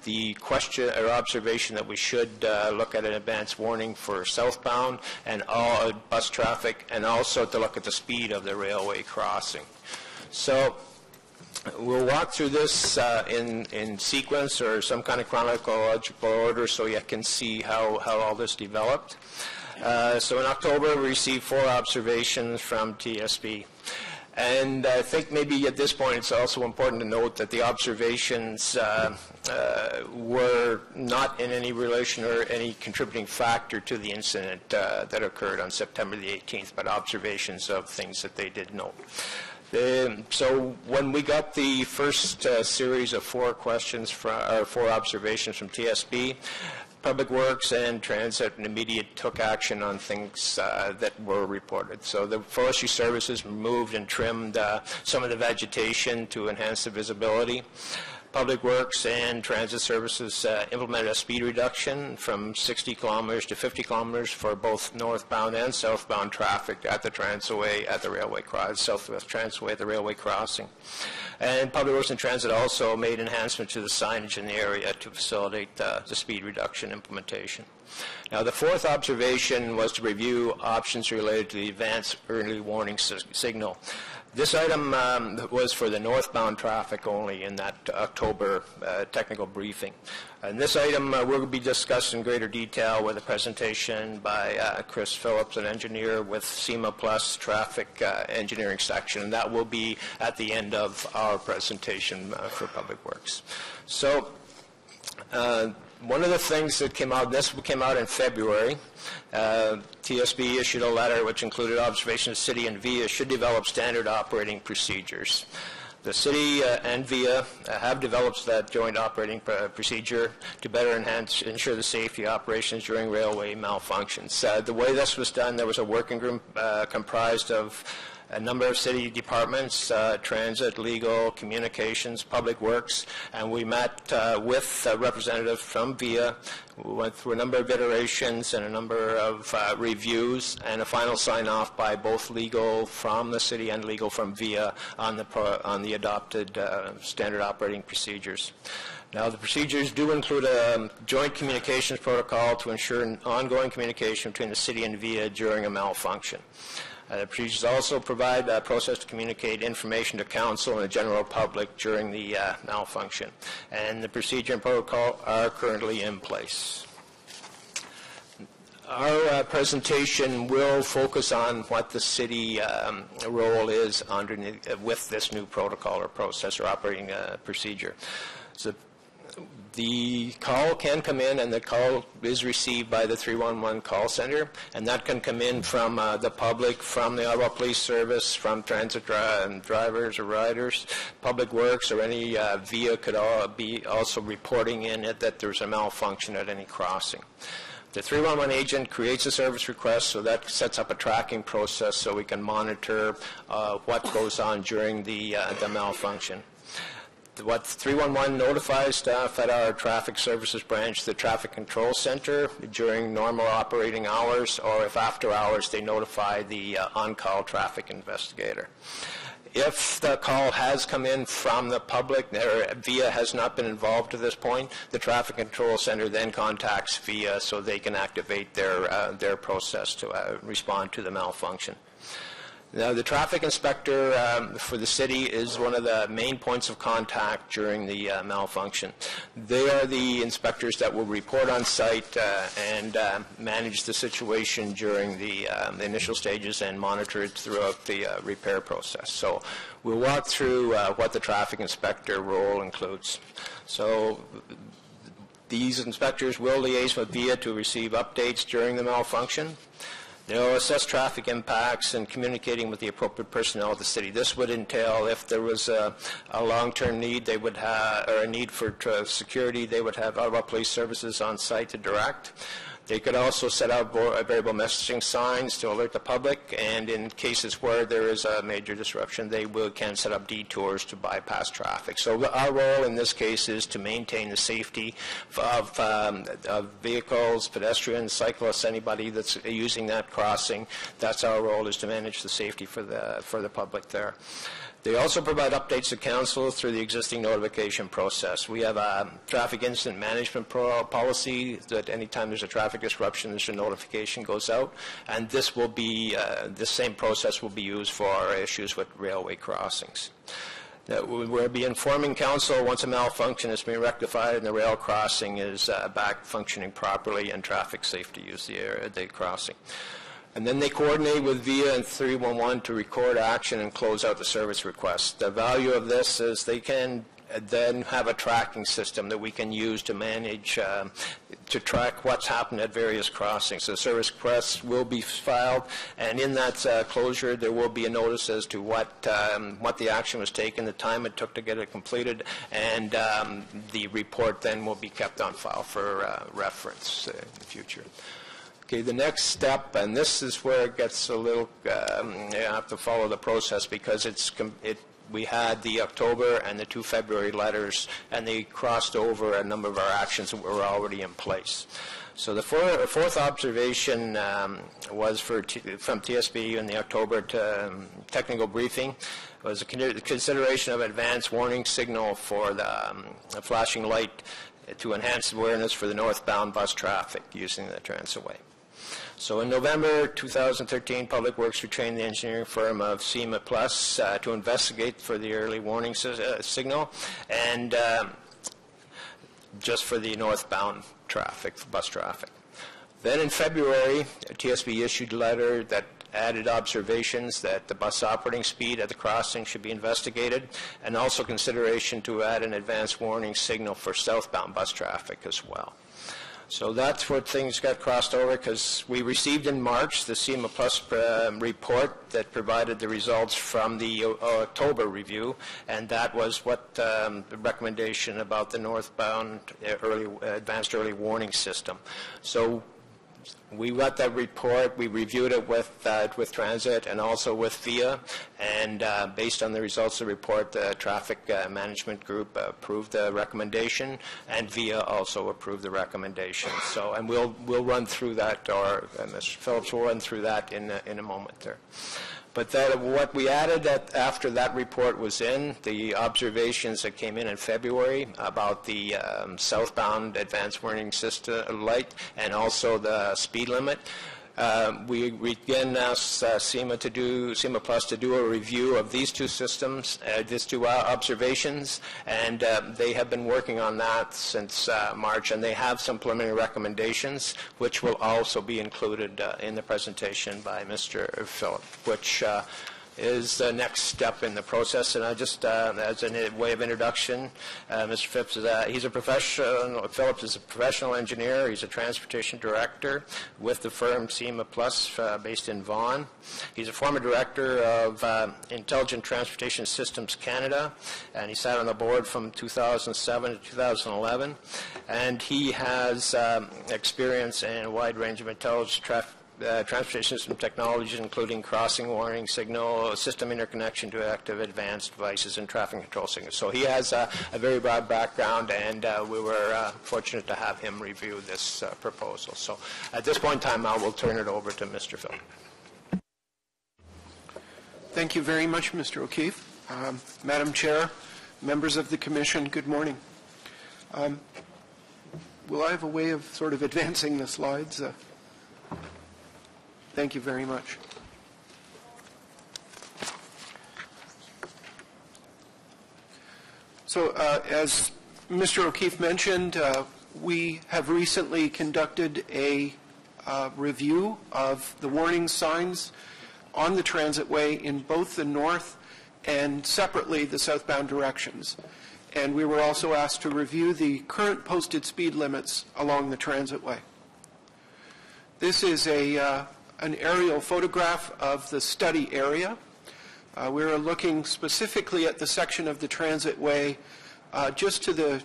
the question or observation that we should look at an advance warning for southbound and all bus traffic, and also to look at the speed of the railway crossing. So we'll walk through this in sequence or some kind of chronological order so you can see how all this developed. So in October we received 4 observations from TSB. And I think maybe at this point it's also important to note that the observations were not in any relation or any contributing factor to the incident that occurred on September the 18th, but observations of things that they did know. So when we got the first series of 4 questions or 4 observations from TSB, Public Works and Transit and Immediate took action on things that were reported. So the forestry services removed and trimmed some of the vegetation to enhance the visibility. Public Works and Transit Services implemented a speed reduction from 60 kilometers to 50 kilometers for both northbound and southbound traffic at the Transway, at the railway crossing, Southwest Transway at the railway crossing. And Public Works and Transit also made enhancements to the signage in the area to facilitate the speed reduction implementation. Now, the 4th observation was to review options related to the advanced early warning signal. This item was for the northbound traffic only in that October technical briefing. And this item will be discussed in greater detail with a presentation by Chris Phillips, an engineer with SEMA Plus Traffic Engineering Section, and that will be at the end of our presentation for Public Works. So one of the things that came out, this came out in February, TSB issued a letter which included observation the city and VIA should develop standard operating procedures. The city and VIA have developed that joint operating procedure to better ensure the safety operations during railway malfunctions. The way this was done, there was a working group comprised of a number of city departments, transit, legal, communications, public works, and we met with a representative from VIA. We went through a number of iterations and a number of reviews, and a final sign-off by both legal from the city and legal from VIA on the adopted standard operating procedures. Now, the procedures do include a joint communications protocol to ensure ongoing communication between the city and VIA during a malfunction. The procedures also provide a process to communicate information to council and the general public during the malfunction. And the procedure and protocol are currently in place. Our presentation will focus on what the city role is underneath, with this new protocol or process or operating procedure. So the call can come in, and the call is received by the 311 call center, and that can come in from the public, from the Ottawa Police Service, from transit drivers or riders, public works, or any VIA could be also reporting in it that there's a malfunction at any crossing. The 311 agent creates a service request, so that sets up a tracking process so we can monitor what goes on during the malfunction. What 311 notifies staff at our traffic services branch, the traffic control center, during normal operating hours, or if after hours, they notify the on-call traffic investigator. If the call has come in from the public, or VIA has not been involved to this point, the traffic control center then contacts VIA so they can activate their process to respond to the malfunction. Now, the traffic inspector for the city is one of the main points of contact during the malfunction. They are the inspectors that will report on site and manage the situation during the initial stages and monitor it throughout the repair process. So we'll walk through what the traffic inspector role includes. So these inspectors will liaise with VIA to receive updates during the malfunction. They'll assess traffic impacts and communicating with the appropriate personnel of the city. This would entail if there was a long-term need, they would have, or a need for security, they would have Ottawa Police Services on site to direct. They could also set out variable messaging signs to alert the public, and in cases where there is a major disruption, they can set up detours to bypass traffic. So our role in this case is to maintain the safety of vehicles, pedestrians, cyclists, anybody that's using that crossing. That's our role, is to manage the safety for the public there. They also provide updates to council through the existing notification process. We have a traffic incident management policy that anytime there's a traffic disruption, there's a notification goes out, and this will be, this same process will be used for issues with railway crossings. We'll be informing council once a malfunction has been rectified and the rail crossing is back functioning properly and traffic safe to use the crossing. And then they coordinate with VIA and 311 to record action and close out the service request. The value of this is they can then have a tracking system that we can use to manage, to track what's happened at various crossings. So the service request will be filed, and in that closure there will be a notice as to what the action was taken, the time it took to get it completed, and the report then will be kept on file for reference in the future. Okay, the next step, and this is where it gets a little, you have to follow the process because we had the October and the 2 February letters, and they crossed over a number of our actions that were already in place. So the fourth observation was from TSB in the October technical briefing, was a consideration of advance warning signal for the flashing light to enhance awareness for the northbound bus traffic using the transitway. So in November 2013, Public Works retrained the engineering firm of CIMA Plus to investigate for the early warning signal and just for the northbound traffic, bus traffic. Then in February, TSB issued a letter that added observations that the bus operating speed at the crossing should be investigated, and also consideration to add an advance warning signal for southbound bus traffic as well. So that's what things got crossed over, because we received in March the CIMA Plus report that provided the results from the October review, and that was what the recommendation about the northbound advanced early warning system. So We got that report, we reviewed it with Transit and also with VIA, and based on the results of the report, the Traffic Management Group approved the recommendation, and VIA also approved the recommendation. So, and we'll run through that, or Mr. Phillips will run through that in a moment there. But what we added after that report was in, the observations that came in February about the southbound advanced warning system light and also the speed limit. We again asked SEMA Plus to do a review of these two systems, these two observations, and they have been working on that since March, and they have some preliminary recommendations, which will also be included in the presentation by Mr. Phillip, which is the next step in the process. And I just, as a way of introduction, Mr. Phillips he's a professional. Phillips is a professional engineer. He's a transportation director with the firm SEMA Plus, based in Vaughan. He's a former director of Intelligent Transportation Systems Canada, and he sat on the board from 2007 to 2011. And he has experience in a wide range of intelligent transportation system technologies, including crossing warning, signal, system interconnection to active advanced devices, and traffic control signals. So he has a very broad background, and we were fortunate to have him review this proposal. So at this point in time, I will turn it over to Mr. Phil. Thank you very much, Mr. O'Keefe. Madam Chair, members of the Commission, good morning. Will I have a way of sort of advancing the slides? Thank you very much. So as Mr. O'Keefe mentioned, we have recently conducted a review of the warning signs on the transitway in both the north and separately the southbound directions. And we were also asked to review the current posted speed limits along the transitway. This is an aerial photograph of the study area. We're looking specifically at the section of the transitway just to the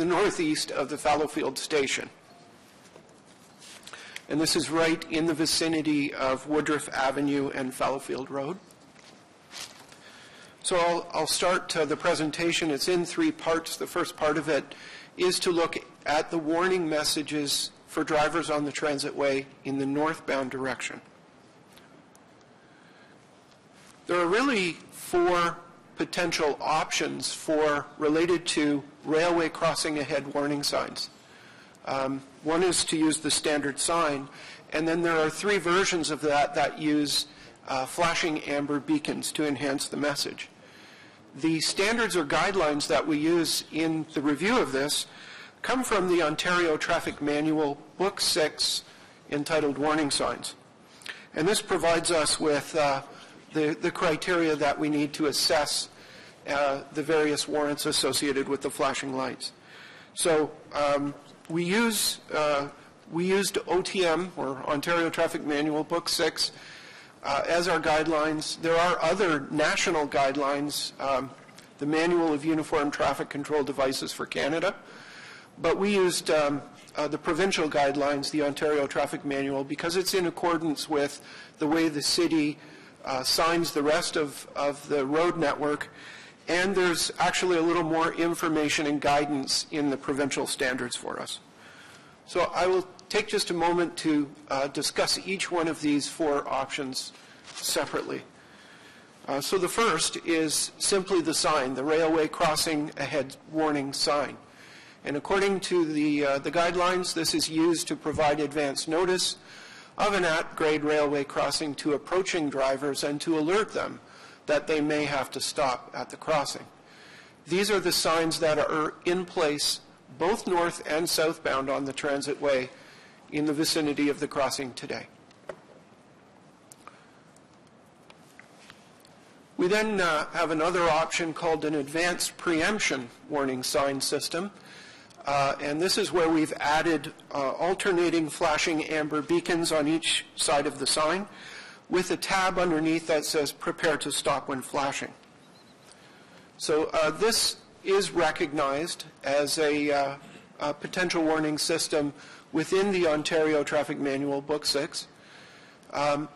northeast of the Fallowfield station. And this is right in the vicinity of Woodruff Avenue and Fallowfield Road. So I'll start the presentation. It's in three parts. The first part of it is to look at the warning messages for drivers on the transitway in the northbound direction. There are really four potential options related to railway crossing ahead warning signs. One is to use the standard sign, and then there are three versions of that use flashing amber beacons to enhance the message. The standards or guidelines that we use in the review of this come from the Ontario Traffic Manual, Book 6, entitled Warning Signs. And this provides us with the criteria that we need to assess the various warrants associated with the flashing lights. So we used OTM, or Ontario Traffic Manual, Book 6, as our guidelines. There are other national guidelines, the Manual of Uniform Traffic Control Devices for Canada, but we used the provincial guidelines, the Ontario Traffic Manual, because it's in accordance with the way the city signs the rest of the road network, and there's actually a little more information and guidance in the provincial standards for us. So I will take just a moment to discuss each one of these four options separately. So the first is simply the sign, the railway crossing ahead warning sign. And according to the guidelines, this is used to provide advance notice of an at-grade railway crossing to approaching drivers and to alert them that they may have to stop at the crossing. These are the signs that are in place both north and southbound on the transitway in the vicinity of the crossing today. We then have another option called an advanced preemption warning sign system. And this is where we've added alternating flashing amber beacons on each side of the sign with a tab underneath that says prepare to stop when flashing. So this is recognized as a potential warning system within the Ontario Traffic Manual, Book 6.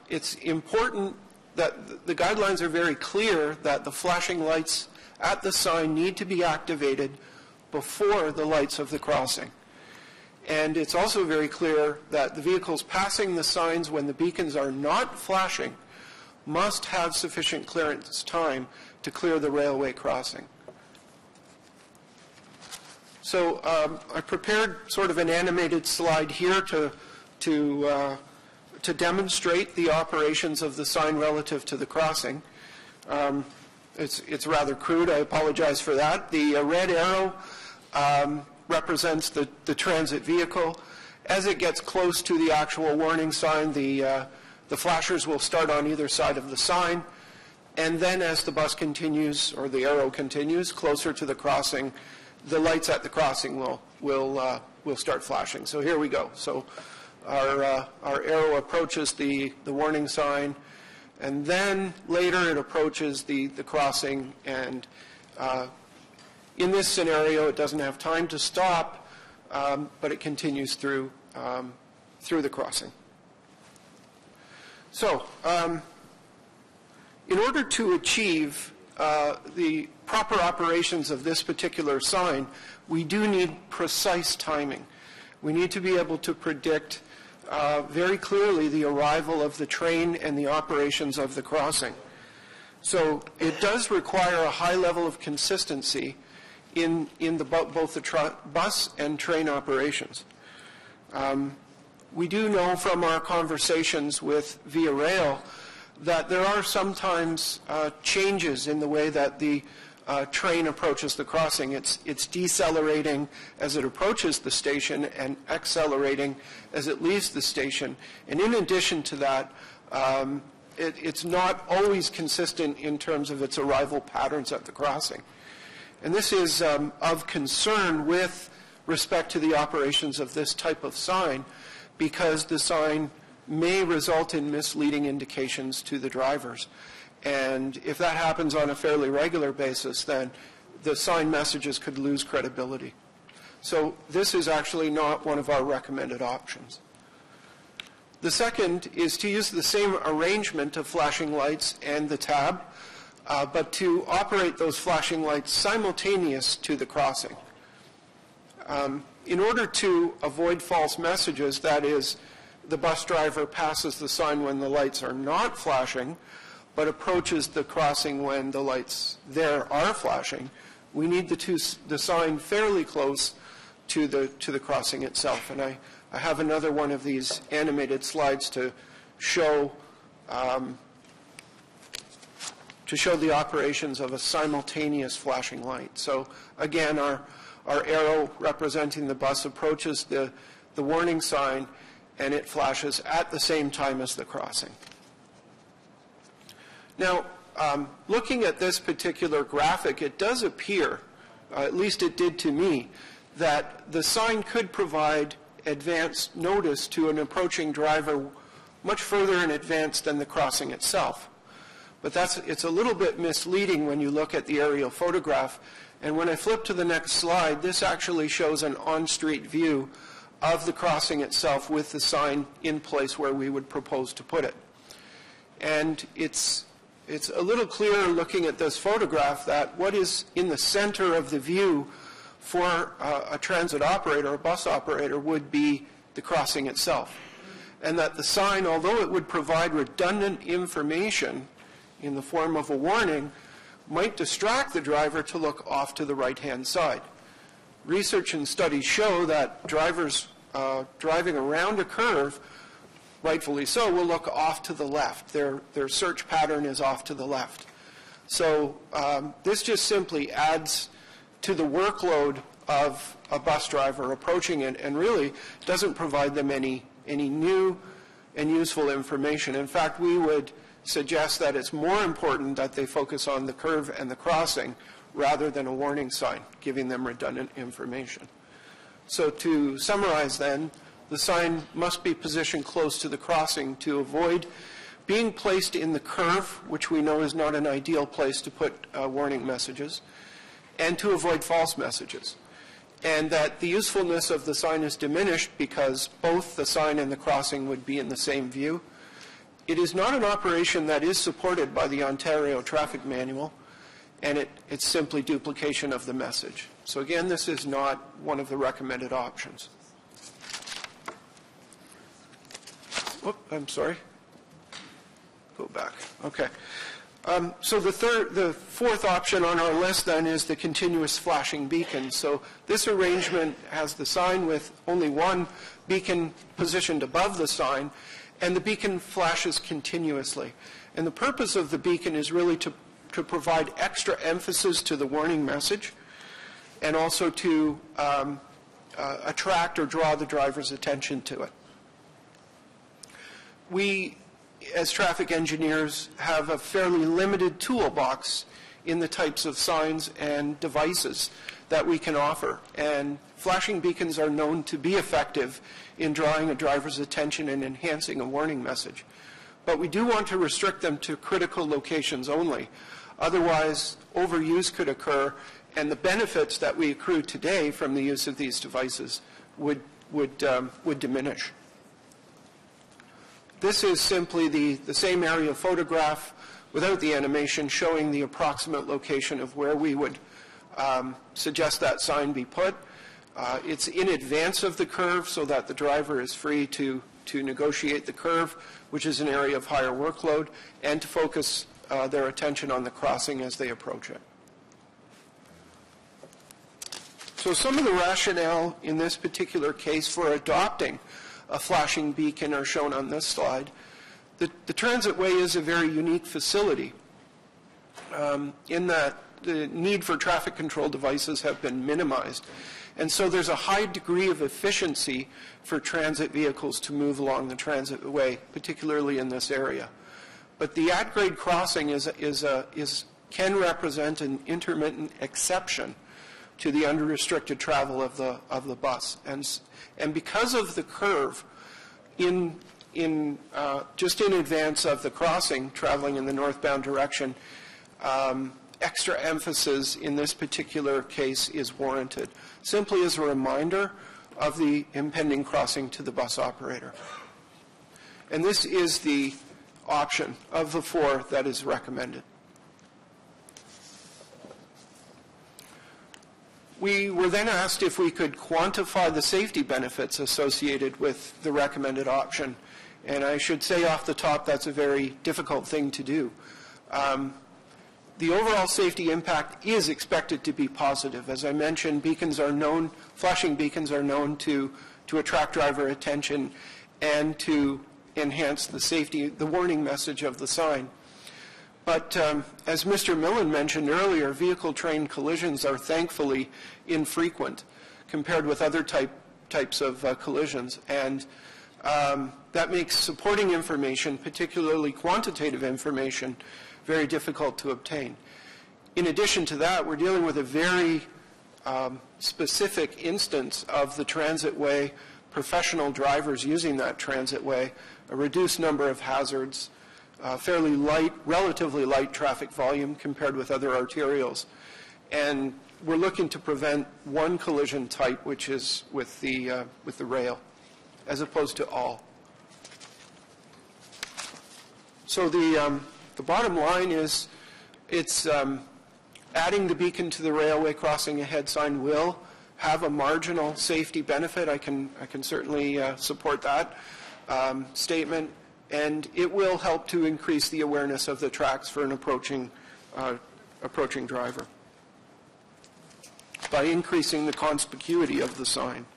It's important that the guidelines are very clear that the flashing lights at the sign need to be activated before the lights of the crossing. And it's also very clear that the vehicles passing the signs when the beacons are not flashing must have sufficient clearance time to clear the railway crossing. So I prepared sort of an animated slide here to demonstrate the operations of the sign relative to the crossing. It's rather crude. I apologize for that. The red arrow represents the transit vehicle. As it gets close to the actual warning sign, the flashers will start on either side of the sign. And then as the bus continues, or the arrow continues, closer to the crossing, the lights at the crossing will start flashing. So here we go. So our arrow approaches the warning sign, and then later it approaches the crossing, and in this scenario it doesn't have time to stop, but it continues through the crossing. So in order to achieve the proper operations of this particular sign, we do need precise timing. We need to be able to predict very clearly the arrival of the train and the operations of the crossing. So it does require a high level of consistency in both the bus and train operations. We do know from our conversations with Via Rail that there are sometimes changes in the way that the train approaches the crossing. It's decelerating as it approaches the station and accelerating as it leaves the station. And in addition to that, it's not always consistent in terms of its arrival patterns at the crossing. And this is of concern with respect to the operations of this type of sign, because the sign may result in misleading indications to the drivers. And if that happens on a fairly regular basis, then the sign messages could lose credibility. So this is actually not one of our recommended options. The second is to use the same arrangement of flashing lights and the tab, but to operate those flashing lights simultaneous to the crossing. In order to avoid false messages, that is, the bus driver passes the sign when the lights are not flashing, but approaches the crossing when the lights there are flashing, we need the sign fairly close to the crossing itself. And I have another one of these animated slides to show the operations of a simultaneous flashing light. So again, our arrow representing the bus approaches the warning sign, and it flashes at the same time as the crossing. Now, looking at this particular graphic, it does appear, at least it did to me, that the sign could provide advance notice to an approaching driver much further in advance than the crossing itself. But it's a little bit misleading when you look at the aerial photograph. And when I flip to the next slide, this actually shows an on-street view of the crossing itself with the sign in place where we would propose to put it. And it's a little clearer looking at this photograph that what is in the center of the view for a transit operator, a bus operator, would be the crossing itself. And that the sign, although it would provide redundant information in the form of a warning, might distract the driver to look off to the right-hand side. Research and studies show that drivers driving around a curve, rightfully so, will look off to the left. Their search pattern is off to the left. So this just simply adds to the workload of a bus driver approaching it, and really doesn't provide them any new and useful information. In fact, we would suggest that it's more important that they focus on the curve and the crossing rather than a warning sign, giving them redundant information. So to summarize then, the sign must be positioned close to the crossing to avoid being placed in the curve, which we know is not an ideal place to put warning messages. and to avoid false messages. And that the usefulness of the sign is diminished because both the sign and the crossing would be in the same view. It is not an operation that is supported by the Ontario Traffic Manual, and it's simply duplication of the message. So again, this is not one of the recommended options. Whoop, I'm sorry. Go back. Okay. So the fourth option on our list then is the continuous flashing beacon. So this arrangement has the sign with only one beacon positioned above the sign, and the beacon flashes continuously. And the purpose of the beacon is really to provide extra emphasis to the warning message and also to attract or draw the driver's attention to it. We, as traffic engineers, have a fairly limited toolbox in the types of signs and devices that we can offer. And flashing beacons are known to be effective in drawing a driver's attention and enhancing a warning message. But we do want to restrict them to critical locations only. Otherwise, overuse could occur, and the benefits that we accrue today from the use of these devices would diminish. This is simply the same aerial photograph without the animation, showing the approximate location of where we would suggest that sign be put. It's in advance of the curve so that the driver is free to negotiate the curve, which is an area of higher workload, and to focus their attention on the crossing as they approach it. So some of the rationale in this particular case for adopting a flashing beacon are shown on this slide. The transitway is a very unique facility in that the need for traffic control devices have been minimized. And so there's a high degree of efficiency for transit vehicles to move along the transitway, particularly in this area. But the at-grade crossing can represent an intermittent exception to the unrestricted travel of the bus. And because of the curve, just in advance of the crossing, traveling in the northbound direction, extra emphasis in this particular case is warranted, simply as a reminder of the impending crossing to the bus operator. And this is the option of the four that is recommended. We were then asked if we could quantify the safety benefits associated with the recommended option. And I should say off the top, that's a very difficult thing to do. The overall safety impact is expected to be positive. As I mentioned, flashing beacons are known to attract driver attention and to enhance the warning message of the sign. But as Mr. Millen mentioned earlier, vehicle-train collisions are thankfully infrequent compared with other types of collisions. And that makes supporting information, particularly quantitative information, very difficult to obtain. In addition to that, we're dealing with a very specific instance of the transitway, professional drivers using that transitway, a reduced number of hazards, fairly light, relatively light traffic volume compared with other arterials. And we're looking to prevent one collision type, which is with the rail, as opposed to all. So the bottom line is it's adding the beacon to the railway crossing ahead sign will have a marginal safety benefit. I can certainly support that statement. And it will help to increase the awareness of the tracks for an approaching driver by increasing the conspicuity of the sign.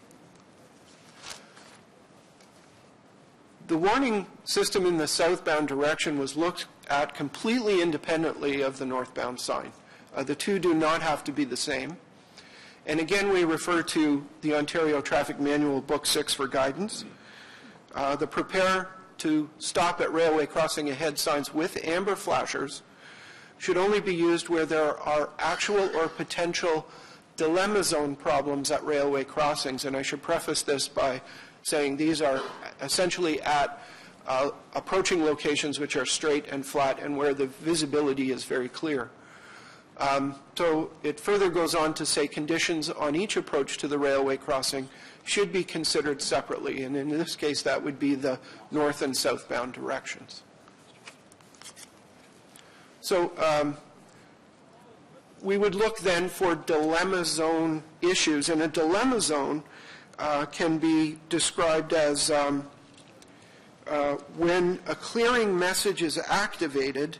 The warning system in the southbound direction was looked at completely independently of the northbound sign. The two do not have to be the same. And again, we refer to the Ontario Traffic Manual Book 6 for guidance. The prepare to stop at railway crossing ahead signs with amber flashers should only be used where there are actual or potential dilemma zone problems at railway crossings. And I should preface this by saying these are essentially at approaching locations which are straight and flat and where the visibility is very clear. So it further goes on to say conditions on each approach to the railway crossing should be considered separately, and in this case that would be the north and southbound directions. So we would look then for dilemma zone issues, and a dilemma zone can be described as when a clearing message is activated,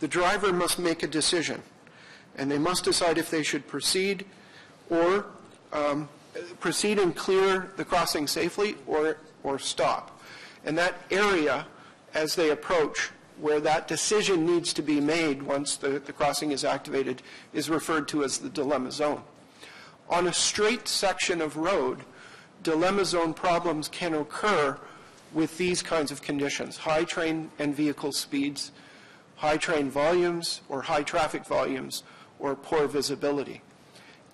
the driver must make a decision, and they must decide if they should proceed or proceed and clear the crossing safely or stop. And that area, as they approach, where that decision needs to be made once the crossing is activated, is referred to as the dilemma zone. On a straight section of road, dilemma zone problems can occur with these kinds of conditions: high train and vehicle speeds, high train volumes or high traffic volumes, or poor visibility.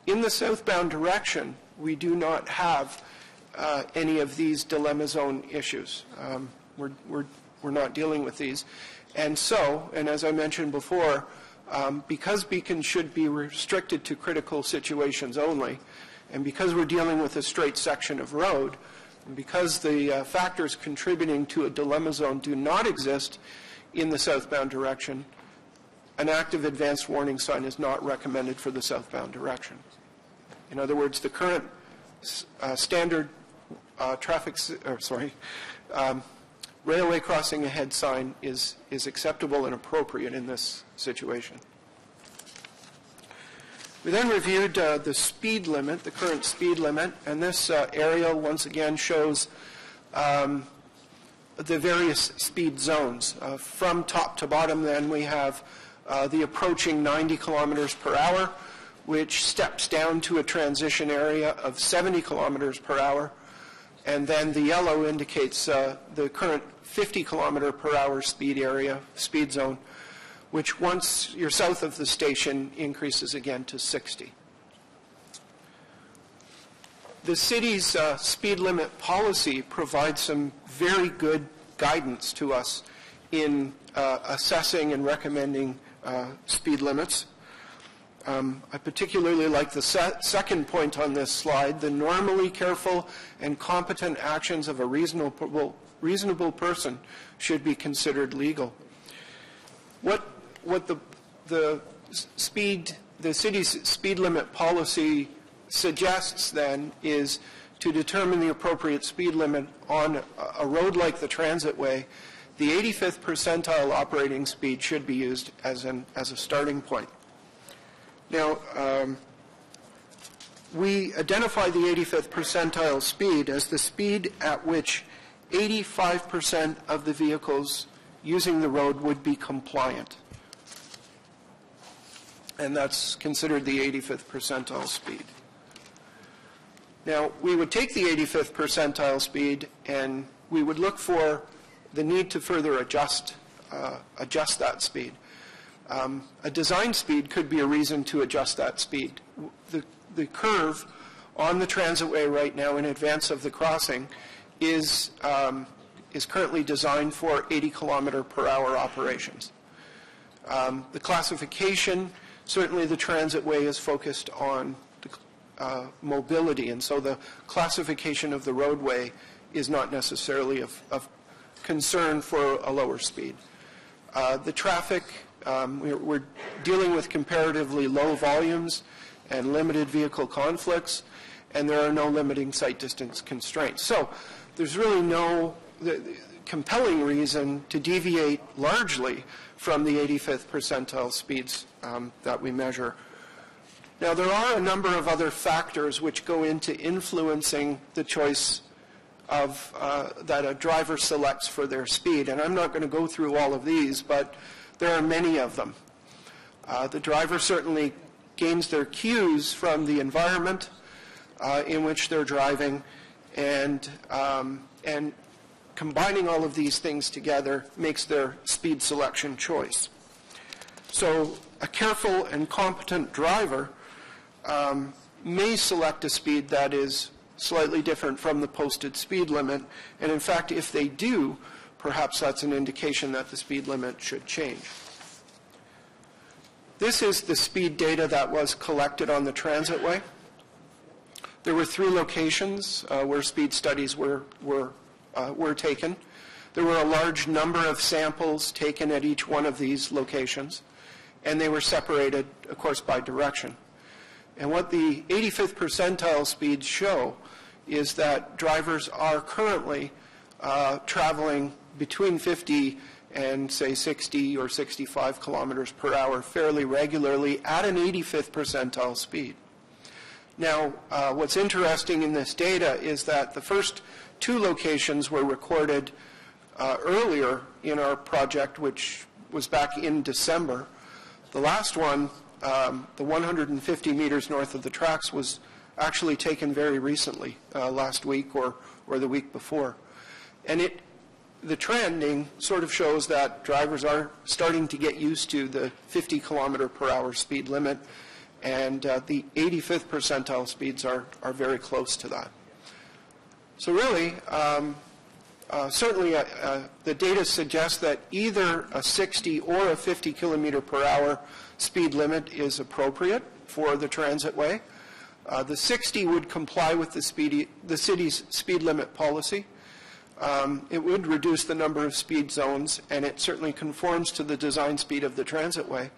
In the southbound direction, we do not have any of these dilemma zone issues. We're not dealing with these. And so, and as I mentioned before, because beacons should be restricted to critical situations only, and because we're dealing with a straight section of road, and because the factors contributing to a dilemma zone do not exist in the southbound direction, an active advanced warning sign is not recommended for the southbound direction. In other words, the current standard railway crossing ahead sign is acceptable and appropriate in this situation. We then reviewed the speed limit, the current speed limit, and this aerial once again shows the various speed zones. From top to bottom then we have the approaching 90 kilometers per hour, which steps down to a transition area of 70 kilometers per hour. And then the yellow indicates the current 50 kilometer per hour speed area, speed zone, which once you're south of the station increases again to 60. The city's speed limit policy provides some very good guidance to us in assessing and recommending speed limits. I particularly like the second point on this slide: the normally careful and competent actions of a reasonable person should be considered legal. What the city's speed limit policy suggests then is to determine the appropriate speed limit on a road like the Transitway. The 85th percentile operating speed should be used as a starting point. Now, we identify the 85th percentile speed as the speed at which 85% of the vehicles using the road would be compliant. And that's considered the 85th percentile speed. Now, we would take the 85th percentile speed and we would look for the need to further adjust that speed. A design speed could be a reason to adjust that speed. The curve on the Transitway right now in advance of the crossing is currently designed for 80 kilometer per hour operations. The classification, certainly the Transitway is focused on mobility, and so the classification of the roadway is not necessarily of concern for a lower speed. The traffic, we're dealing with comparatively low volumes and limited vehicle conflicts, and there are no limiting sight distance constraints. So there's really no compelling reason to deviate largely from the 85th percentile speeds that we measure. Now, there are a number of other factors which go into influencing the choice of that a driver selects for their speed, and I'm not going to go through all of these, but there are many of them. The driver certainly gains their cues from the environment in which they're driving, and combining all of these things together makes their speed selection choice. So a careful and competent driver may select a speed that is slightly different from the posted speed limit, and in fact, if they do, perhaps that's an indication that the speed limit should change. This is the speed data that was collected on the transitway. There were 3 locations where speed studies were taken. There were a large number of samples taken at each one of these locations, and they were separated, of course, by direction. And what the 85th percentile speeds show is that drivers are currently traveling between 50 and, say, 60 or 65 kilometers per hour fairly regularly at an 85th percentile speed. Now, what's interesting in this data is that the first 2 locations were recorded earlier in our project, which was back in December. The last one, the 150 meters north of the tracks, was actually taken very recently, last week or the week before. And the trending sort of shows that drivers are starting to get used to the 50 kilometer per hour speed limit, and the 85th percentile speeds are very close to that. So really, certainly the data suggests that either a 60 or a 50 kilometer per hour speed limit is appropriate for the transitway. The 60 would comply with the city's speed limit policy. It would reduce the number of speed zones, and it certainly conforms to the design speed of the transitway.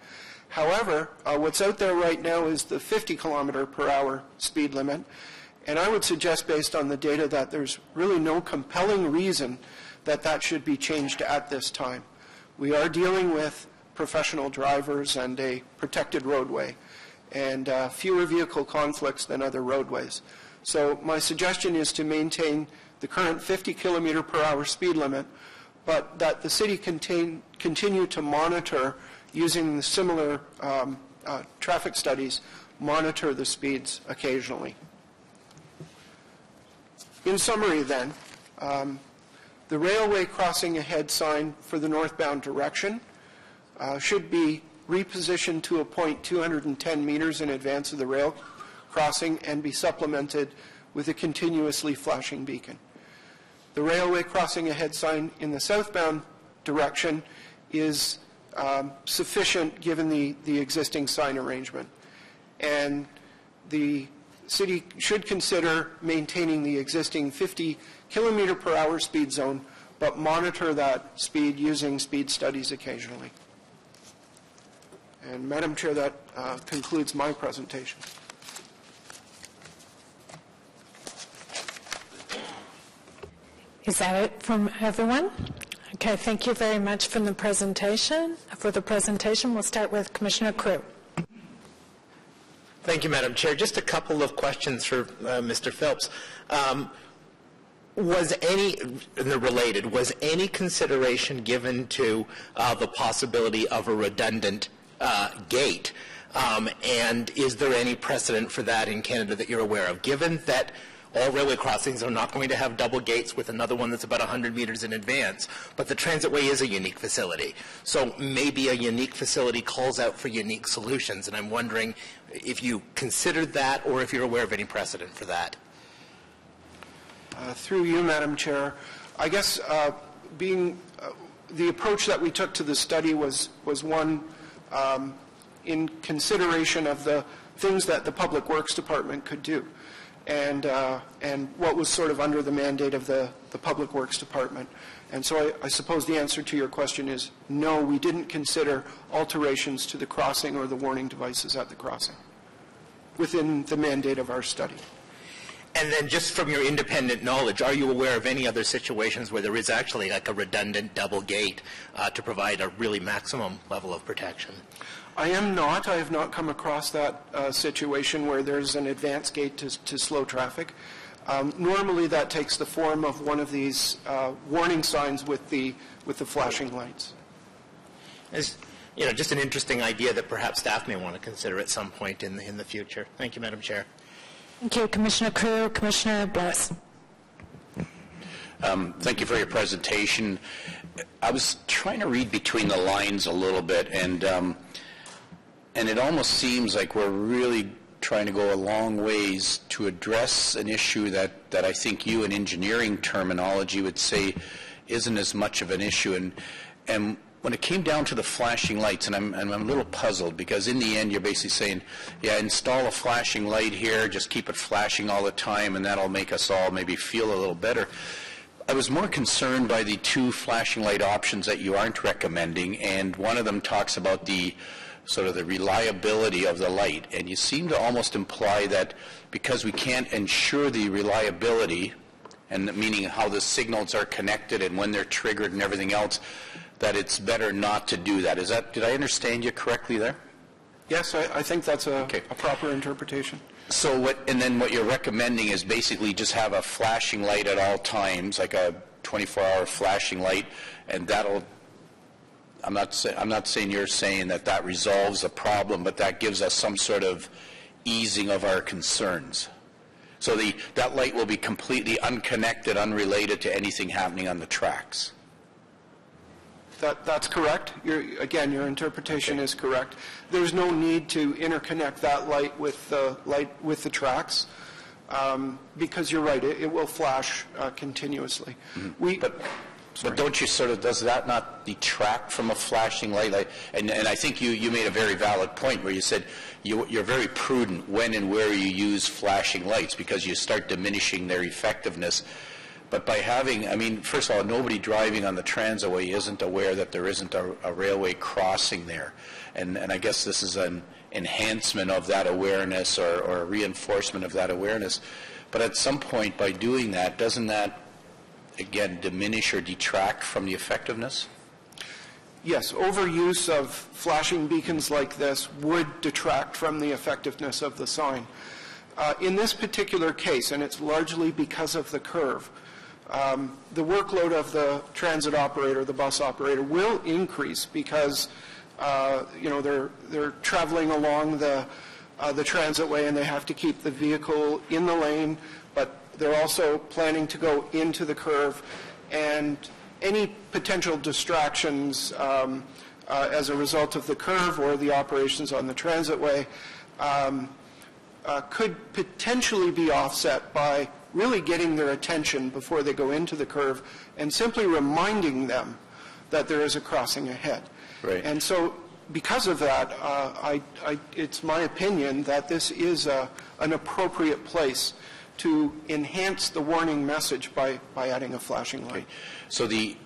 However, what's out there right now is the 50 kilometer per hour speed limit, and I would suggest, based on the data, that there's really no compelling reason that that should be changed at this time. We are dealing with professional drivers and a protected roadway, and fewer vehicle conflicts than other roadways. So my suggestion is to maintain the current 50 kilometer per hour speed limit, but that the city continue to monitor, using the similar traffic studies, monitor the speeds occasionally. In summary then, the railway crossing ahead sign for the northbound direction should be repositioned to a point 210 meters in advance of the rail crossing and be supplemented with a continuously flashing beacon. The railway crossing ahead sign in the southbound direction is sufficient given the existing sign arrangement. And the city should consider maintaining the existing 50 kilometer per hour speed zone, but monitor that speed using speed studies occasionally. And Madam Chair, that concludes my presentation. Is that it from everyone? Okay, thank you very much for the presentation. We'll start with Commissioner Crew. Thank you, Madam Chair. Just a couple of questions for Mr. Phelps. Was any consideration given to the possibility of a redundant gate? And is there any precedent for that in Canada that you're aware of? Given that all railway crossings are not going to have double gates with another one that's about 100 meters in advance, but the transitway is a unique facility. So maybe a unique facility calls out for unique solutions, and I'm wondering if you considered that or if you're aware of any precedent for that. Through you, Madam Chair, I guess the approach that we took to the study was one in consideration of the things that the Public Works Department could do, and what was sort of under the mandate of the Public Works Department. And so I suppose the answer to your question is no, we didn't consider alterations to the crossing or the warning devices at the crossing within the mandate of our study. And then just from your independent knowledge, are you aware of any other situations where there is actually like a redundant double gate to provide a really maximum level of protection? I am not. I have not come across that situation where there's an advance gate to slow traffic. Normally that takes the form of one of these warning signs with the flashing lights. It's, just an interesting idea that perhaps staff may want to consider at some point in the future. Thank you, Madam Chair. Thank you, Commissioner Crew. Commissioner Bless. Thank you for your presentation. I was trying to read between the lines a little bit, and it almost seems like we're really trying to go a long ways to address an issue that I think you in engineering terminology would say isn't as much of an issue. And when it came down to the flashing lights, and I'm a little puzzled, because in the end you're basically saying, yeah, install a flashing light here, just keep it flashing all the time, and that'll make us all maybe feel a little better. I was more concerned by the two flashing light options that you aren't recommending, and one of them talks about the sort of the reliability of the light, and you seem to almost imply that because we can't ensure the reliability, and meaning how the signals are connected and when they're triggered and everything else, that it's better not to do that. Did I understand you correctly there? Yes, I think that's a proper interpretation. So then what you're recommending is basically just have a flashing light at all times, like a 24-hour flashing light, and that'll, I'm not saying you're saying that resolves the problem, but that gives us some sort of easing of our concerns. So that light will be completely unconnected, unrelated to anything happening on the tracks. That's correct. Again, your interpretation is correct. There's no need to interconnect that light with the tracks, because you're right, it will flash continuously. Mm-hmm. But don't you does that not detract from a flashing light? And I think you made a very valid point where you said you're very prudent when and where you use flashing lights, because you start diminishing their effectiveness. But by having, first of all, nobody driving on the Transway isn't aware that there isn't a railway crossing there. And I guess this is an enhancement of that awareness or a reinforcement of that awareness. But at some point, by doing that, doesn't that, again, diminish or detract from the effectiveness? Yes, overuse of flashing beacons like this would detract from the effectiveness of the sign. In this particular case, and it's largely because of the curve, the workload of the transit operator, the bus operator, will increase because they're traveling along the transitway and they have to keep the vehicle in the lane, but they're also planning to go into the curve, and any potential distractions as a result of the curve or the operations on the transitway could potentially be offset by really getting their attention before they go into the curve and simply reminding them that there is a crossing ahead. Right. And so because of that, it's my opinion that this is an appropriate place to enhance the warning message by adding a flashing light. Okay. So the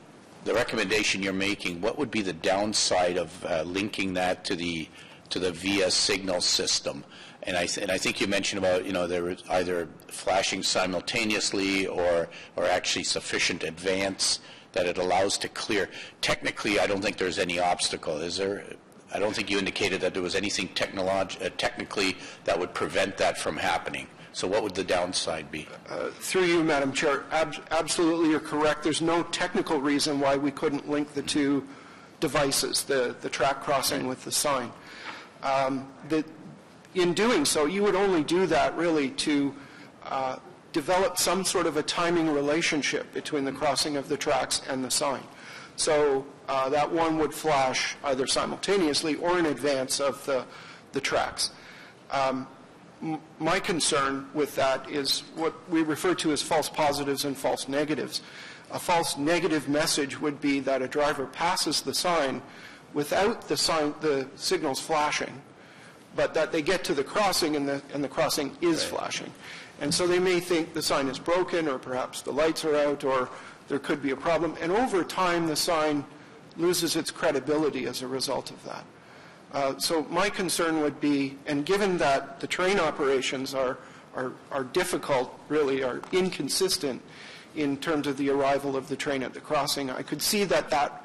recommendation you're making, what would be the downside of linking that to the VIA signal system? And I think you mentioned about, there was either flashing simultaneously or actually sufficient advance that it allows to clear. Technically, I don't think there's any obstacle, is there? I don't think you indicated that there was anything technically that would prevent that from happening. So what would the downside be? Through you, Madam Chair, absolutely you're correct. There's no technical reason why we couldn't link the two devices, the track crossing with the sign. In doing so, you would only do that really to develop some sort of a timing relationship between the crossing of the tracks and the sign. So that one would flash either simultaneously or in advance of the tracks. My concern with that is what we refer to as false positives and false negatives. A false negative message would be that a driver passes the sign without the signals flashing, but that they get to the crossing and the crossing is flashing. And so they may think the sign is broken, or perhaps the lights are out, or there could be a problem. And over time, the sign loses its credibility as a result of that. So my concern would be, and given that the train operations are difficult, really are inconsistent in terms of the arrival of the train at the crossing, I could see that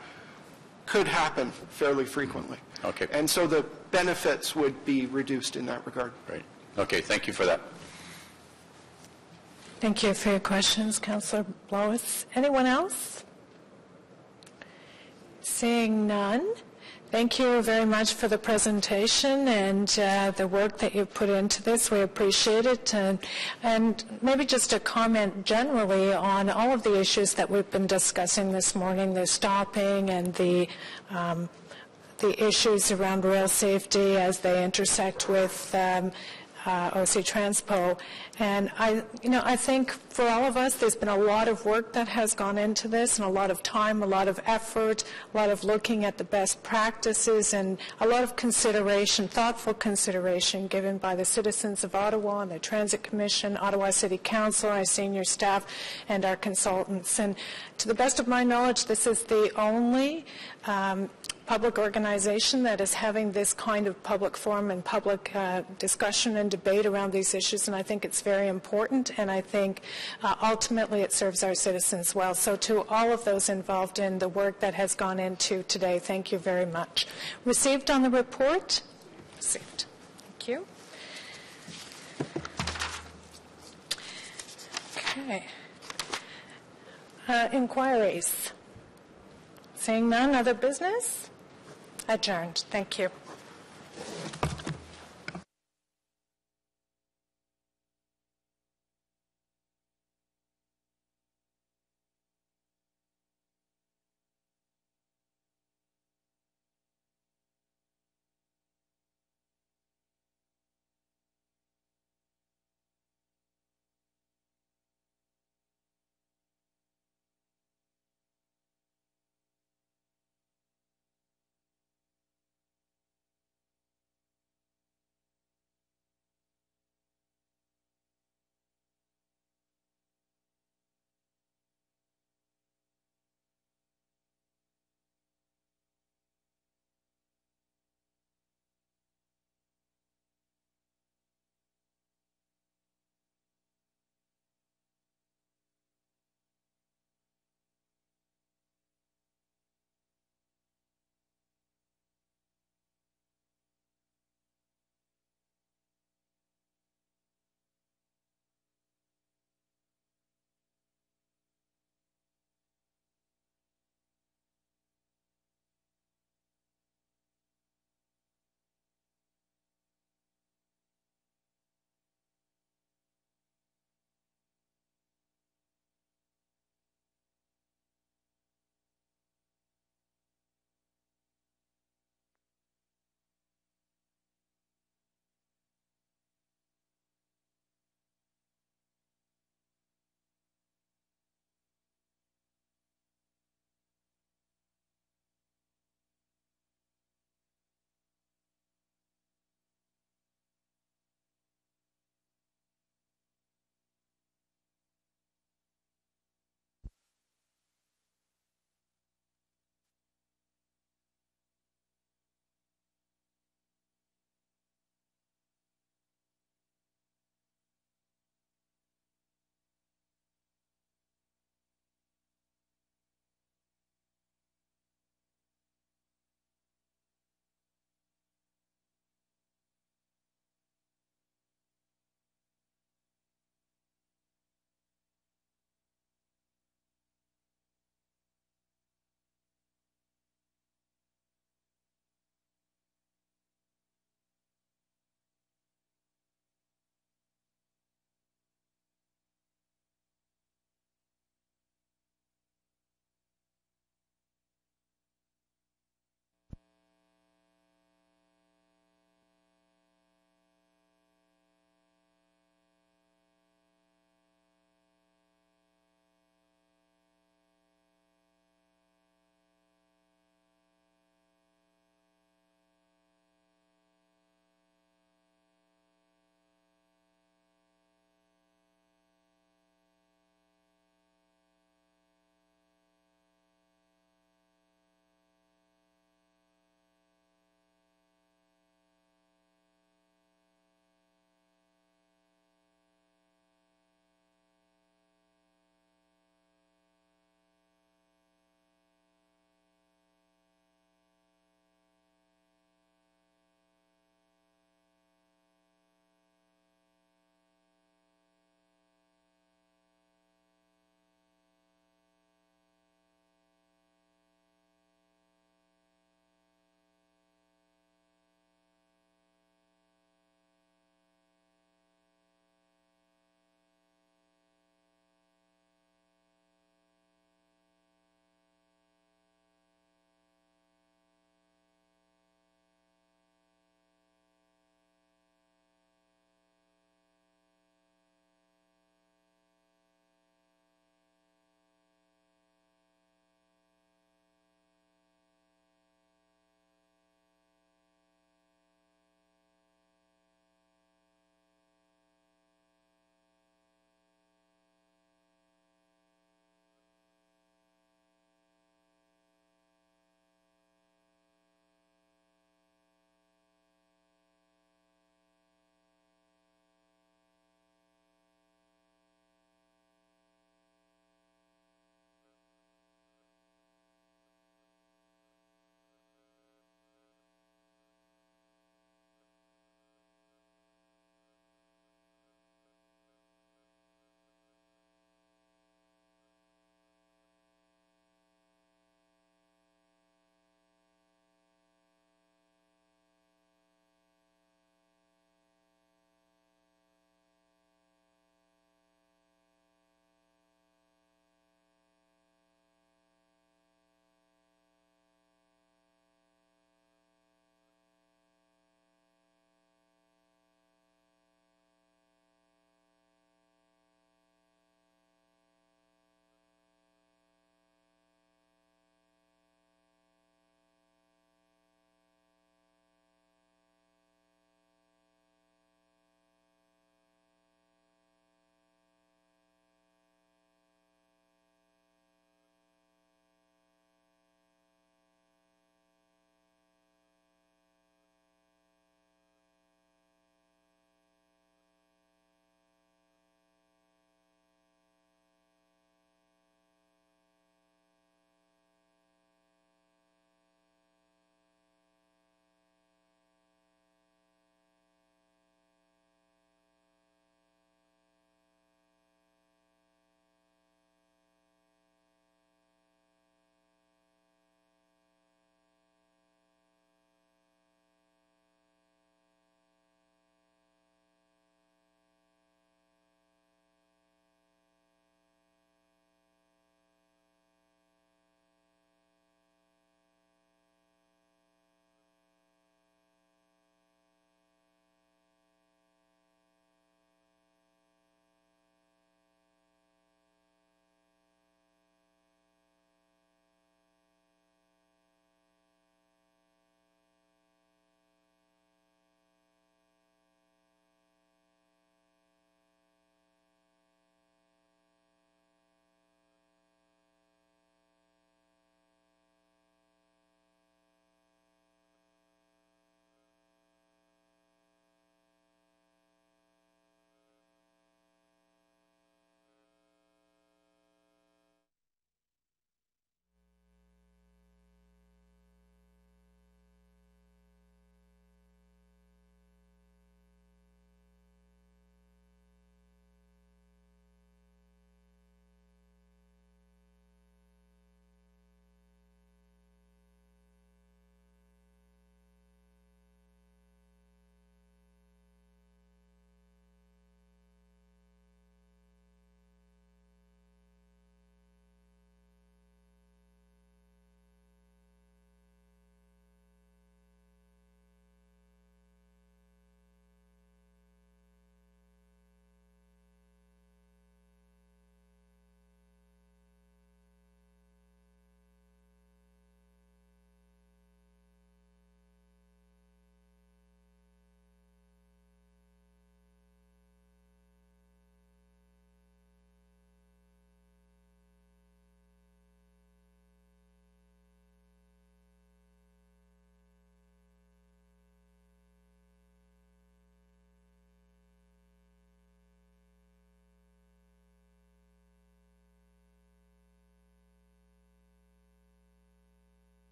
could happen fairly frequently. Okay. And so the benefits would be reduced in that regard. Right. Okay, thank you for that. Thank you for your questions, Councillor Blowis. Anyone else? Seeing none, thank you very much for the presentation and the work that you've put into this. We appreciate it. And maybe just a comment generally on all of the issues that we've been discussing this morning, the stopping and the issues around rail safety as they intersect with OC Transpo. And I think for all of us, there's been a lot of work that has gone into this, and a lot of time, a lot of effort, a lot of looking at the best practices, and a lot of consideration, thoughtful consideration given by the citizens of Ottawa and the Transit Commission, Ottawa City Council, our senior staff, and our consultants. And to the best of my knowledge, this is the only public organization that is having this kind of public forum and public discussion and debate around these issues, and I think it's very important, and I think ultimately it serves our citizens well. So to all of those involved in the work that has gone into today, thank you very much. Received on the report? Received. Thank you. Okay. Inquiries? Seeing none, other business? Adjourned. Thank you.